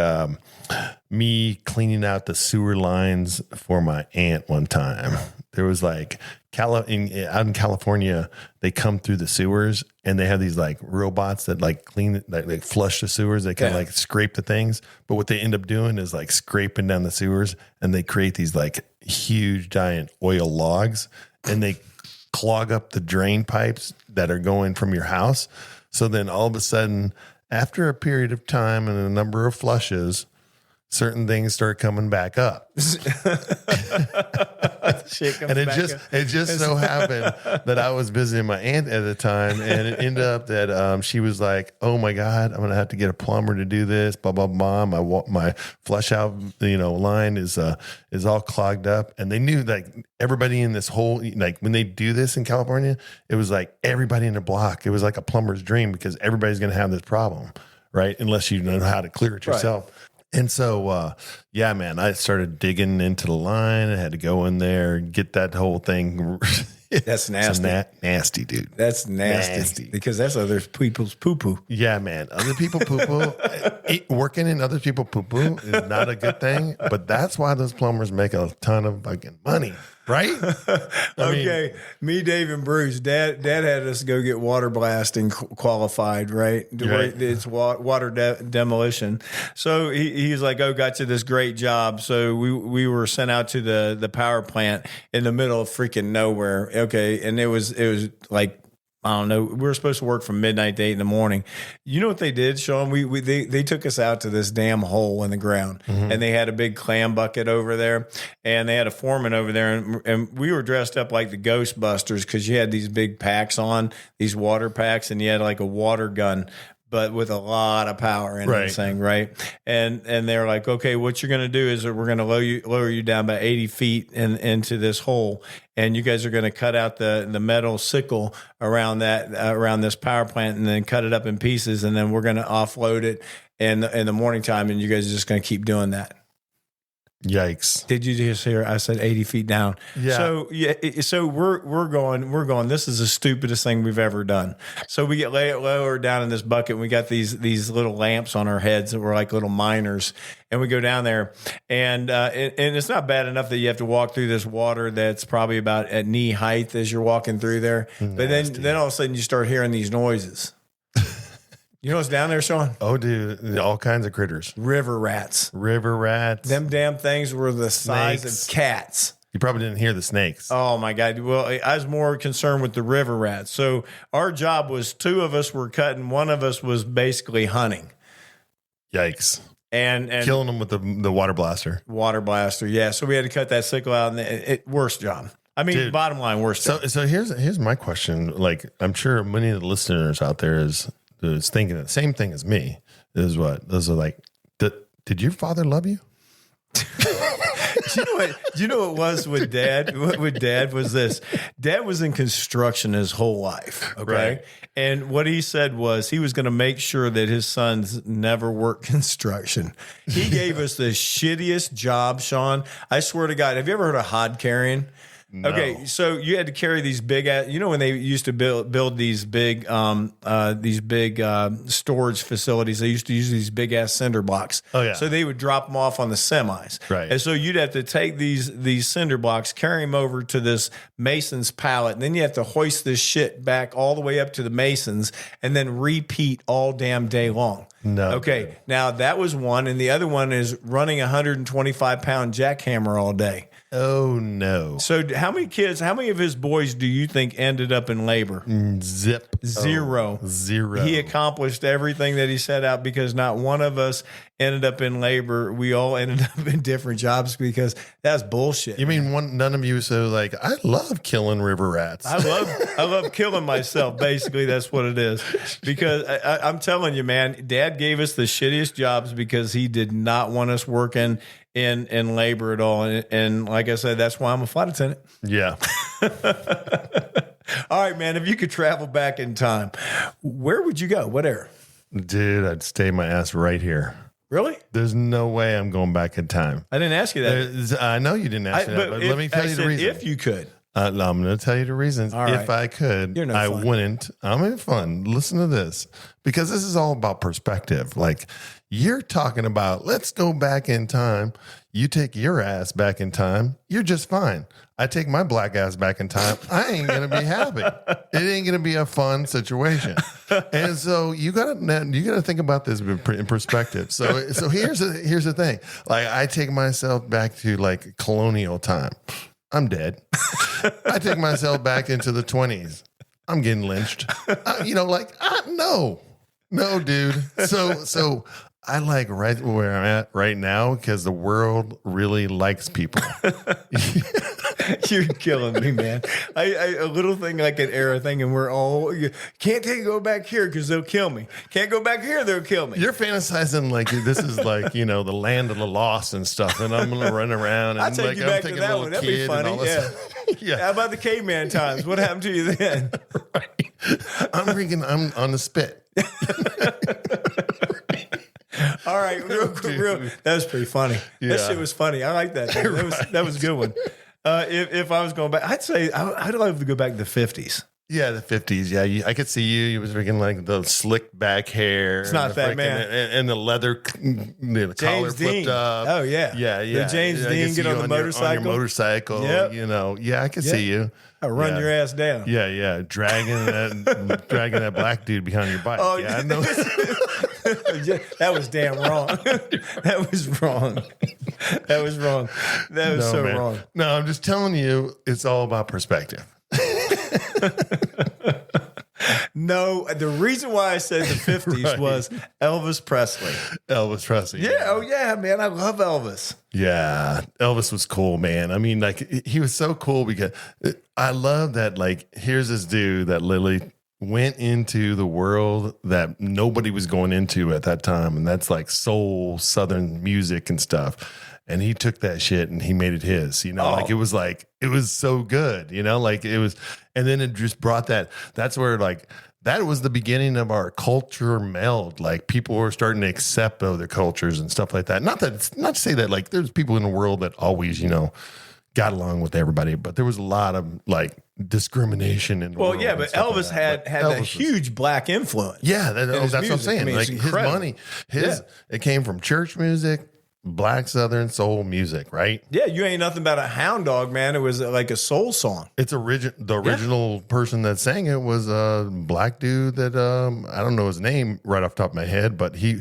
Speaker 1: me cleaning out the sewer lines for my aunt one time. There was like out in California, they come through the sewers and they have these like robots that like clean, like flush the sewers. They kind of like scrape the things. But what they end up doing is like scraping down the sewers, and they create these like huge giant oil logs, and they clog up the drain pipes that are going from your house. So then all of a sudden, after a period of time and a number of flushes, certain things start coming back up. And it just so happened that I was visiting my aunt at the time, and it ended up that she was like, "Oh my God, I'm going to have to get a plumber to do this, blah, blah, blah. My flush out, line is all clogged up." And they knew like everybody in this whole, like when they do this in California, it was like everybody in the block. It was like a plumber's dream because everybody's going to have this problem, right? Unless you know how to clear it yourself. Right. And so, yeah, man, I started digging into the line. I had to go in there and get that whole thing.
Speaker 3: That's nasty.
Speaker 1: Nasty, dude.
Speaker 3: That's nasty. Because that's other people's poo-poo.
Speaker 1: Yeah, man. Other people poo-poo. Working in other people's poo-poo is not a good thing. But that's why those plumbers make a ton of fucking money. Right?
Speaker 3: Me, Dave, and Bruce. Dad had us go get water blasting qualified, right? It's water demolition. So he's like, "Oh, got you this great job." So we were sent out to the power plant in the middle of freaking nowhere. Okay, and it was like, I don't know. We were supposed to work from midnight to 8 in the morning. You know what they did, Shawn? They took us out to this damn hole in the ground, and they had a big clam bucket over there, and they had a foreman over there, and we were dressed up like the Ghostbusters because you had these big packs on, these water packs, and you had like a water gun, but with a lot of power in this thing, right? And they're like, "Okay, what you're going to do is we're going to lower you down about 80 feet into this hole, and you guys are going to cut out the metal sickle around this power plant, and then cut it up in pieces, and then we're going to offload it in the morning time, and you guys are just going to keep doing that."
Speaker 1: Yikes.
Speaker 3: Did you just hear? I said 80 feet down.
Speaker 1: Yeah.
Speaker 3: So we're going, this is the stupidest thing we've ever done. So we get lower down in this bucket, and we got these little lamps on our heads that were like little miners. And we go down there, and it's not bad enough that you have to walk through this water that's probably about at knee height as you're walking through there. But then all of a sudden you start hearing these noises. You know what's down there, Shawn?
Speaker 1: Oh, dude, all kinds of critters.
Speaker 3: River rats.
Speaker 1: Them
Speaker 3: damn things were the size of cats.
Speaker 1: You probably didn't hear the snakes.
Speaker 3: Oh, my God. Well, I was more concerned with the river rats. So our job was 2 of us were cutting. 1 of us was basically hunting.
Speaker 1: Yikes.
Speaker 3: And
Speaker 1: killing them with the water blaster.
Speaker 3: Water blaster, yeah. So we had to cut that sickle out. And worst job. I mean, dude, bottom line, worst job.
Speaker 1: So here's my question. Like, I'm sure many of the listeners out there is thinking the same thing as me. Is what those are like. Did your father love you?
Speaker 3: You know what was with Dad? With Dad was this. Dad was in construction his whole life. Okay. Right. And what he said was he was going to make sure that his sons never work construction. He gave us the shittiest job, Shawn. I swear to God. Have you ever heard of hod carrying? No. Okay, so you had to carry these big, when they used to build these big storage facilities, they used to use these big ass cinder blocks.
Speaker 1: Oh yeah.
Speaker 3: So they would drop them off on the semis.
Speaker 1: Right.
Speaker 3: And so you'd have to take these cinder blocks, carry them over to this mason's pallet, and then you have to hoist this shit back all the way up to the masons, and then repeat all damn day long.
Speaker 1: No.
Speaker 3: Okay. Now that was one, and the other one is running a 125-pound jackhammer all day.
Speaker 1: Oh no.
Speaker 3: So how many of his boys do you think ended up in labor?
Speaker 1: Zip.
Speaker 3: Zero.
Speaker 1: Zero.
Speaker 3: He accomplished everything that he set out because not one of us ended up in labor. We all ended up in different jobs because that's bullshit.
Speaker 1: You mean none of you so like, I love killing river rats.
Speaker 3: I love killing myself. Basically, that's what it is. Because I'm telling you, man, Dad gave us the shittiest jobs because he did not want us working in labor at all. And like I said, that's why I'm a flight attendant.
Speaker 1: Yeah.
Speaker 3: All right, man. If you could travel back in time, where would you go? What era?
Speaker 1: Dude, I'd stay my ass right here.
Speaker 3: Really?
Speaker 1: There's no way I'm going back in time.
Speaker 3: I didn't ask you that.
Speaker 1: I know you didn't ask me that, but let me tell you the reason.
Speaker 3: If you could.
Speaker 1: No, I'm going to tell you the reasons.
Speaker 3: All right.
Speaker 1: If I could,
Speaker 3: You're no
Speaker 1: I
Speaker 3: fun.
Speaker 1: wouldn't. I'm having fun. Listen to this, because this is all about perspective. Like, you're talking about, let's go back in time. You take your ass back in time. You're just fine. I take my black ass back in time. I ain't going to be happy. It ain't going to be a fun situation. And so you got to think about this in perspective. So here's the thing. Like, I take myself back to like colonial time. I'm dead. I take myself back into the 20s. I'm getting lynched. No, dude. So I like right where I'm at right now because the world really likes people.
Speaker 3: You're killing me, man. A little thing like an era thing, and we're all can't go back here because they'll kill me. Can't go back here; they'll kill me.
Speaker 1: You're fantasizing like this is like the land of the lost and stuff, and I'm gonna run around and
Speaker 3: I'll take you back to that one. That'd be funny. Yeah.
Speaker 1: Yeah.
Speaker 3: How about the caveman times? What happened to you then?
Speaker 1: Right. I'm on the spit.
Speaker 3: All right, real. That was pretty funny.
Speaker 1: Yeah.
Speaker 3: That shit was funny. I like that. That was a good one. If I was going back, I'd say I'd love to go back to the 50s.
Speaker 1: Yeah, the 50s. Yeah, I could see you. You was freaking like the slick back hair.
Speaker 3: It's not that, man.
Speaker 1: And the leather the collar
Speaker 3: James Dean.
Speaker 1: flipped up.
Speaker 3: Oh, yeah.
Speaker 1: Yeah.
Speaker 3: The James
Speaker 1: I
Speaker 3: Dean
Speaker 1: could
Speaker 3: get
Speaker 1: see
Speaker 3: on
Speaker 1: you
Speaker 3: the motorcycle.
Speaker 1: On your motorcycle.
Speaker 3: Yep.
Speaker 1: Yeah, I could see you.
Speaker 3: I run your ass down.
Speaker 1: Yeah. Dragging that black dude behind your bike.
Speaker 3: Oh,
Speaker 1: yeah, I know.
Speaker 3: That was damn wrong. That was wrong. That was wrong. That was so
Speaker 1: man.
Speaker 3: wrong.
Speaker 1: No, I'm just telling you, it's all about perspective.
Speaker 3: No, the reason why I said the 50s
Speaker 1: Right.
Speaker 3: was Elvis Presley.
Speaker 1: Elvis Presley.
Speaker 3: Yeah, oh yeah, man. I love Elvis.
Speaker 1: Yeah, Elvis was cool, man. I mean, like, he was so cool because I love that, like, here's this dude that literally went into the world that nobody was going into at that time. And that's like soul, Southern music and stuff. And he took that shit and he made it his, like, it was so good, like it was. And then it just brought that's where like, that was the beginning of our culture meld. Like, people were starting to accept other cultures and stuff like that. Not to say that like there's people in the world that always, got along with everybody, but there was a lot of like discrimination in the world.
Speaker 3: Well, yeah, but Elvis had a huge black influence.
Speaker 1: Yeah, that's what I'm saying.
Speaker 3: I mean,
Speaker 1: like his money, it came from church music, black Southern soul music, right?
Speaker 3: Yeah, you ain't nothing but a hound dog, man. It was like a soul song.
Speaker 1: It's the original person that sang it was a black dude that I don't know his name right off the top of my head, but he,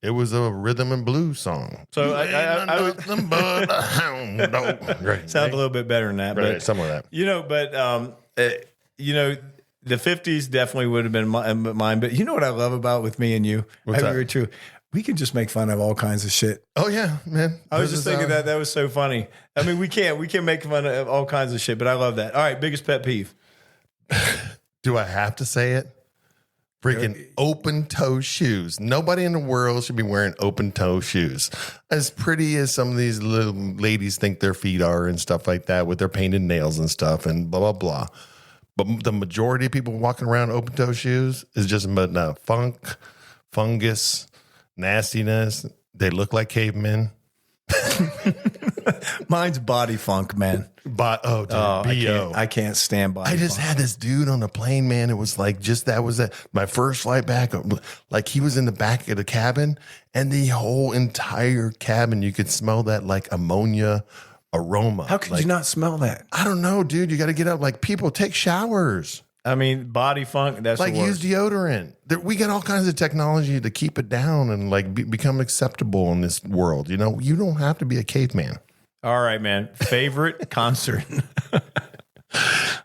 Speaker 1: it was a rhythm and blues song.
Speaker 3: So I would
Speaker 1: nothing but a hound dog. Right,
Speaker 3: sound a little bit better than that,
Speaker 1: right,
Speaker 3: but
Speaker 1: something like that.
Speaker 3: The 50s definitely would have been mine. But you know what I love about with me and you?
Speaker 1: What's that?
Speaker 3: Very true. We can just make fun of all kinds of shit.
Speaker 1: Oh yeah, man.
Speaker 3: I was just thinking that was so funny. I mean, we can make fun of all kinds of shit, but I love that. All right, biggest pet peeve.
Speaker 1: Do I have to say it? Freaking open toe shoes. Nobody in the world should be wearing open toe shoes. As pretty as some of these little ladies think their feet are and stuff like that with their painted nails and stuff and blah, blah, blah. But the majority of people walking around open toe shoes is just fungus, nastiness. They look like cavemen.
Speaker 3: Mine's body funk, man.
Speaker 1: B.O.
Speaker 3: I can't stand body
Speaker 1: I just
Speaker 3: funk.
Speaker 1: had this dude on the plane, man. It was like my first flight back. Like, he was in the back of the cabin, and the whole entire cabin, you could smell that like ammonia aroma.
Speaker 3: How could you not smell that?
Speaker 1: I don't know, dude. You got to get up. Like, people take showers.
Speaker 3: I mean, body funk, that's
Speaker 1: Like,
Speaker 3: the worst.
Speaker 1: use deodorant. We got all kinds of technology to keep it down and like become acceptable in this world. You don't have to be a caveman.
Speaker 3: All right, man. Favorite concert?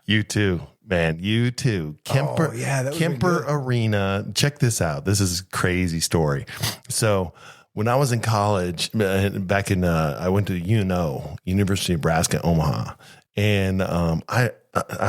Speaker 1: U2, man. U2. Kemper,
Speaker 3: that would've been
Speaker 1: Kemper
Speaker 3: good.
Speaker 1: Arena. Check this out. This is a crazy story. So when I was in college, back in, I went to University of Nebraska, Omaha. And I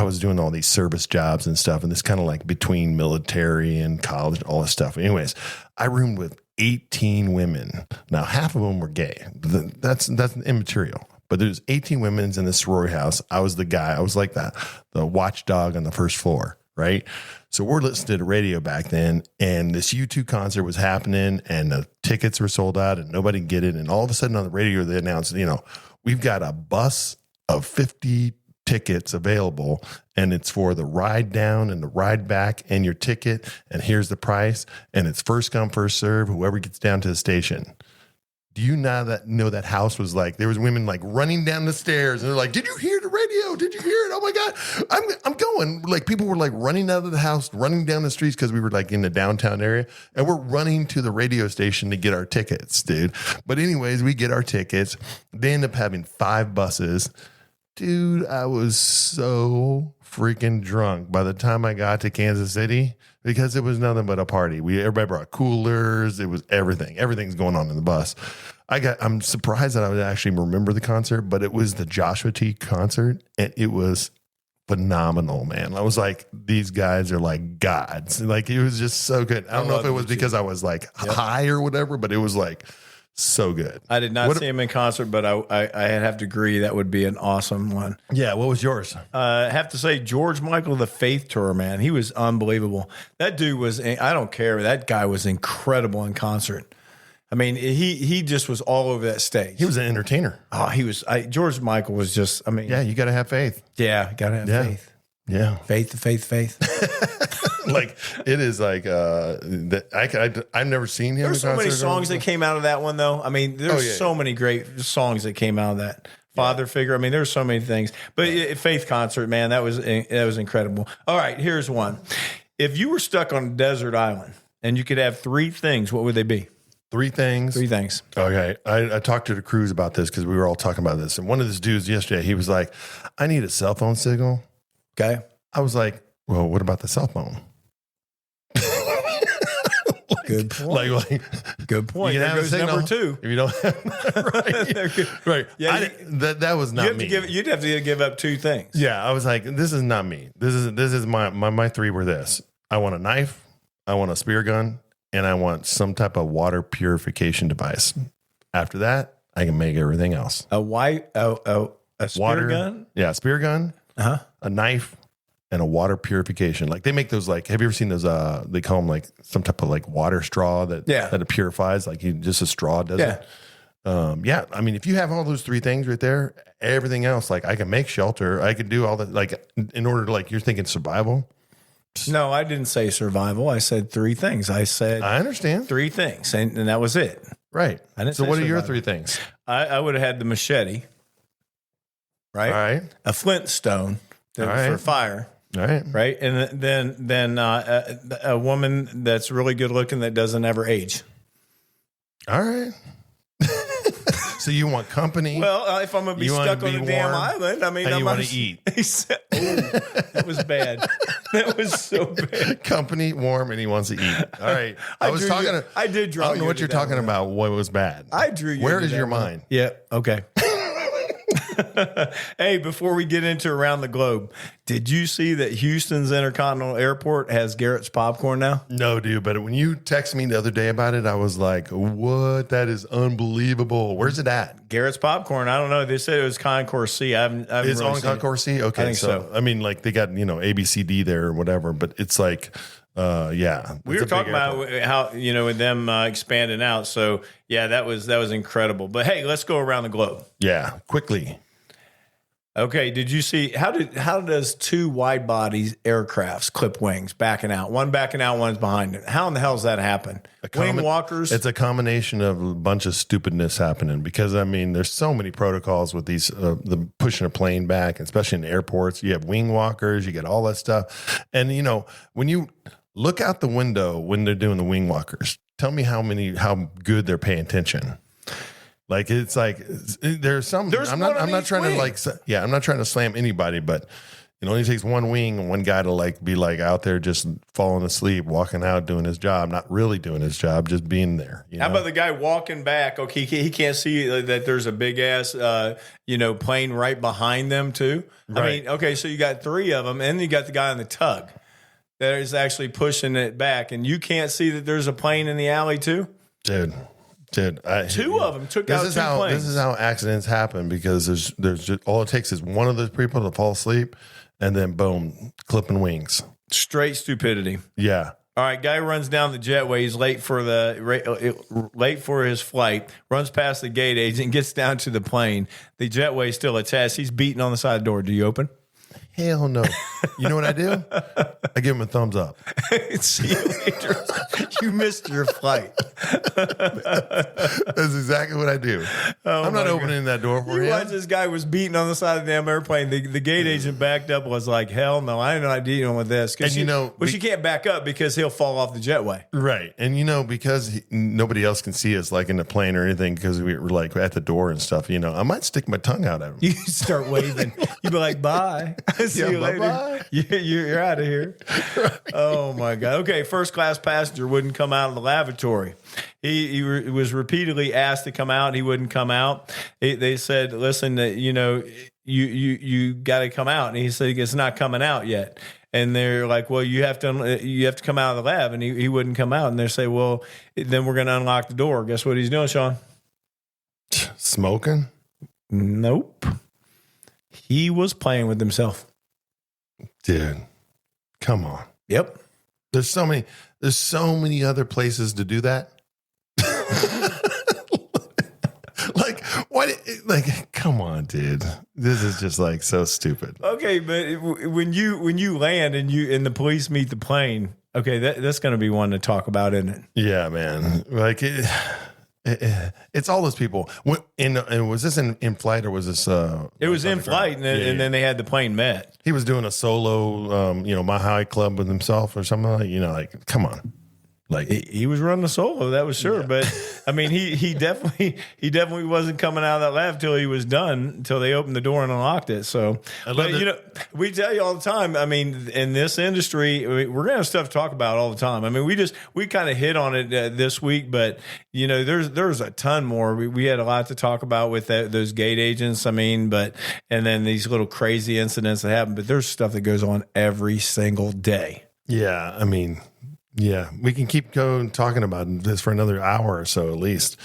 Speaker 1: was doing all these service jobs and stuff. And this kind of like between military and college, all this stuff. Anyways, I roomed with 18 women. Now, half of them were gay. That's immaterial. But there's 18 women in this sorority house. I was the guy. I was like the watchdog on the first floor, right? So we're listening to the radio back then, and this U2 concert was happening, and the tickets were sold out, and nobody could get it. And all of a sudden on the radio, they announced, we've got a bus of 50 tickets available, and it's for the ride down and the ride back and your ticket, and here's the price, and it's first come, first serve, whoever gets down to the station. Do you know that house was like, there was women like running down the stairs and they're like, did you hear the radio? Did you hear it? Oh my God, I'm going. Like people were like running out of the house, running down the streets because we were like in the downtown area, and we're running to the radio station to get our tickets, dude. But anyways, we get our tickets. They end up having 5 buses. Dude, I was so freaking drunk by the time I got to Kansas City because it was nothing but a party. Everybody brought coolers. It was everything. Everything's going on in the bus. I'm surprised that I would actually remember the concert, but it was the Joshua T concert, and it was phenomenal, man. I was like, these guys are like gods. Like it was just so good. I don't know if it was because I was like high or whatever, but it was like so good.
Speaker 3: I did not see him in concert, but I have to agree that would be an awesome one.
Speaker 1: Yeah, what was yours?
Speaker 3: I have to say George Michael, the Faith Tour, man. He was unbelievable. That dude was, I don't care. That guy was incredible in concert. I mean, he just was all over that stage.
Speaker 1: He was an entertainer.
Speaker 3: Oh, George Michael was just,
Speaker 1: yeah, you got to have faith.
Speaker 3: Yeah, got to have faith.
Speaker 1: Yeah.
Speaker 3: Faith.
Speaker 1: Like it is like I've never seen him.
Speaker 3: There's so many songs that came out of that one, though. I mean, there's so many great songs that came out of that father figure. I mean, there's so many things. But Faith concert, man, that was incredible. All right, here's one. If you were stuck on a desert island and you could have 3 things, what would they be?
Speaker 1: 3 things.
Speaker 3: 3 things.
Speaker 1: Okay, I talked to the crews about this because we were all talking about this, and one of these dudes yesterday, he was like, "I need a cell phone signal."
Speaker 3: Okay,
Speaker 1: I was like, "Well, what about the cell phone?"
Speaker 3: Good point. Good point.
Speaker 1: You can
Speaker 3: There
Speaker 1: have a
Speaker 3: goes
Speaker 1: signal
Speaker 3: number 2.
Speaker 1: if you don't have, right.
Speaker 3: Yeah,
Speaker 1: that was not me.
Speaker 3: You'd have to give up 2 things.
Speaker 1: Yeah, I was like, this is not me. This is my 3 were this. I want a knife, I want a spear gun, and I want some type of water purification device. After that, I can make everything else.
Speaker 3: A spear gun?
Speaker 1: Yeah, a spear gun, a knife, and a water purification. Like they make those, like, have you ever seen those, they call them like some type of like water straw that it purifies, like just a straw does it. Yeah. I mean, if you have all those 3 things right there, everything else, like I can make shelter. I could do all that, like in order to, like, you're thinking survival.
Speaker 3: No, I didn't say survival. I said 3 things. I understand 3 things, and that was it.
Speaker 1: Right.
Speaker 3: I didn't
Speaker 1: so
Speaker 3: say
Speaker 1: what are your
Speaker 3: survival.
Speaker 1: 3 things?
Speaker 3: I would have had the machete, right?
Speaker 1: All right.
Speaker 3: A flint stone for fire.
Speaker 1: All right.
Speaker 3: Right. And then a woman that's really good looking that doesn't ever age.
Speaker 1: All right. So you want company?
Speaker 3: Well, if I'm going to be stuck on a damn island, I mean,
Speaker 1: and you want to eat.
Speaker 3: He said, that was bad. That was so bad.
Speaker 1: Company, warm, and he wants to eat. All right. I
Speaker 3: did draw.
Speaker 1: I don't know what you're talking about. What was bad?
Speaker 3: I drew you.
Speaker 1: Where is your mind?
Speaker 3: Yeah. Okay. Hey, before we get into Around the Globe, did you see that Houston's Intercontinental Airport has Garrett's popcorn now?
Speaker 1: No, dude. But when you texted me the other day about it, I was like, what? That is unbelievable. Where's it at?
Speaker 3: Garrett's popcorn. I don't know. They said it was Concourse C. I haven't
Speaker 1: it's
Speaker 3: really
Speaker 1: on Concourse C? Okay.
Speaker 3: I think so.
Speaker 1: I mean, like they got, ABCD there or whatever, but it's like, yeah.
Speaker 3: We were talking about how, with them expanding out. So yeah, that was incredible. But hey, let's go around the globe.
Speaker 1: Yeah. Quickly.
Speaker 3: Okay. Did you see how does 2 wide bodies aircrafts clip wings backing out? One backing out, one's behind it. How in the hell does that happen? Wing walkers.
Speaker 1: It's a combination of a bunch of stupidness happening because I mean, there's so many protocols with these, the pushing a plane back, especially in airports. You have wing walkers, you get all that stuff. And when you look out the window when they're doing the wing walkers, tell me how good they're paying attention. Like there's some. I'm not trying to slam anybody, but it only takes one wing and one guy to like be like out there just falling asleep, walking out doing his job, not really doing his job, just being there.
Speaker 3: How about the guy walking back? Okay, he can't see that there's a big ass plane right behind them too. Right. I mean, okay, so you got 3 of them, and you got the guy on the tug that is actually pushing it back, and you can't see that there's a plane in the alley too,
Speaker 1: dude. 2
Speaker 3: of them took out 2 planes.
Speaker 1: This is how accidents happen, because there's just, all it takes is one of those people to fall asleep, and then boom, clipping wings. Straight
Speaker 3: stupidity.
Speaker 1: Yeah.
Speaker 3: All right, guy runs down the jetway. He's late for his flight. Runs past the gate agent, gets down to the plane. The jetway's still attached. He's beating on the side of the door. Do you open?
Speaker 1: Hell no. You know what I do? I give him a thumbs up.
Speaker 3: See you later. You missed your flight.
Speaker 1: That's exactly what I do. I'm not opening that door for him.
Speaker 3: Watch, this guy was beating on the side of the damn airplane. The gate agent backed up, was like, hell no, I ain't not dealing with this.
Speaker 1: And
Speaker 3: she can't back up because he'll fall off the jetway.
Speaker 1: Right. And because nobody else can see us like in the plane or anything, because we were like at the door and stuff, I might stick my tongue out at him.
Speaker 3: You start waving. You'd be like, bye. See you later. Bye. You're out of here. Right. Oh my God. Okay. First class passenger wouldn't come out of the lavatory. He was repeatedly asked to come out. And he wouldn't come out. They said, listen, you got to come out. And he said, it's not coming out yet. And they're like, well, you have to come out of the lab. And he wouldn't come out. And they say, well, then we're going to unlock the door. Guess what he's doing, Shawn?
Speaker 1: Smoking?
Speaker 3: Nope. He was playing with himself.
Speaker 1: Dude, come on.
Speaker 3: Yep.
Speaker 1: There's so many other places to do that. Come on, dude. This is just like so stupid.
Speaker 3: Okay, but when you land and the police meet the plane, okay, that's going to be one to talk about, isn't it?
Speaker 1: Yeah, man. It's all those people. And was this in flight, or was this?
Speaker 3: It was in flight, and then they had the plane met.
Speaker 1: He was doing a solo, My High Club with himself or something like, come on. Like
Speaker 3: he was running a solo, that was sure. Yeah. But I mean, he definitely wasn't coming out of that lab till he was done, until they opened the door and unlocked it. So, we tell you all the time. I mean, in this industry, we're gonna have stuff to talk about all the time. I mean, we kind of hit on it this week, but there's a ton more. We had a lot to talk about with those gate agents. I mean, and then these little crazy incidents that happen. But there's stuff that goes on every single day.
Speaker 1: Yeah, I mean. Yeah, we can keep going talking about this for another hour or so at least.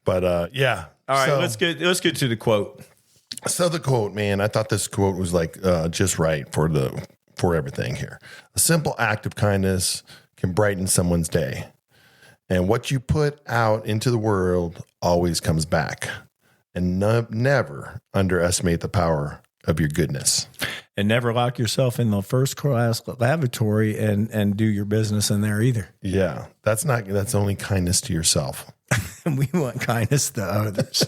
Speaker 1: But yeah.
Speaker 3: All right, let's get to the quote.
Speaker 1: So the quote, man, I thought this quote was like just right for everything here. A simple act of kindness can brighten someone's day. And what you put out into the world always comes back. And never underestimate the power of your goodness.
Speaker 3: And never lock yourself in the first class lavatory and do your business in there either.
Speaker 1: Yeah, that's only kindness to yourself.
Speaker 3: We want kindness to others.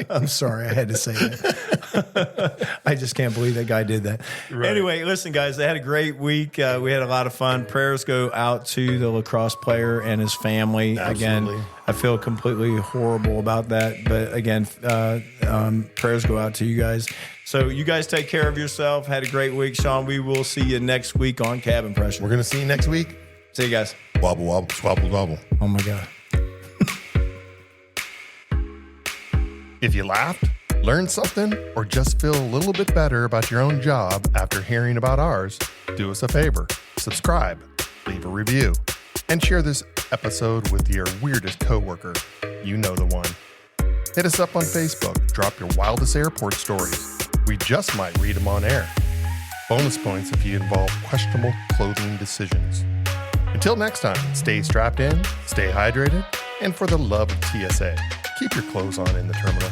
Speaker 3: I'm sorry, I had to say that. I just can't believe that guy did that. Right. Anyway, listen, guys, they had a great week. We had a lot of fun. Prayers go out to the lacrosse player and his family.
Speaker 1: Absolutely.
Speaker 3: Again, I feel completely horrible about that. But again, prayers go out to you guys. So you guys take care of yourself. Had a great week, Shawn. We will see you next week on Cabin Pressure.
Speaker 1: We're going to see you next week.
Speaker 3: See you guys.
Speaker 1: Wobble, wobble, swabble, wobble.
Speaker 3: Oh, my God.
Speaker 1: If you laughed, learned something, or just feel a little bit better about your own job after hearing about ours, do us a favor. Subscribe, leave a review, and share this episode with your weirdest coworker. You know the one. Hit us up on Facebook. Drop your wildest airport stories. We just might read them on air. Bonus points if you involve questionable clothing decisions. Until next time, stay strapped in, stay hydrated, and for the love of TSA, keep your clothes on in the terminal.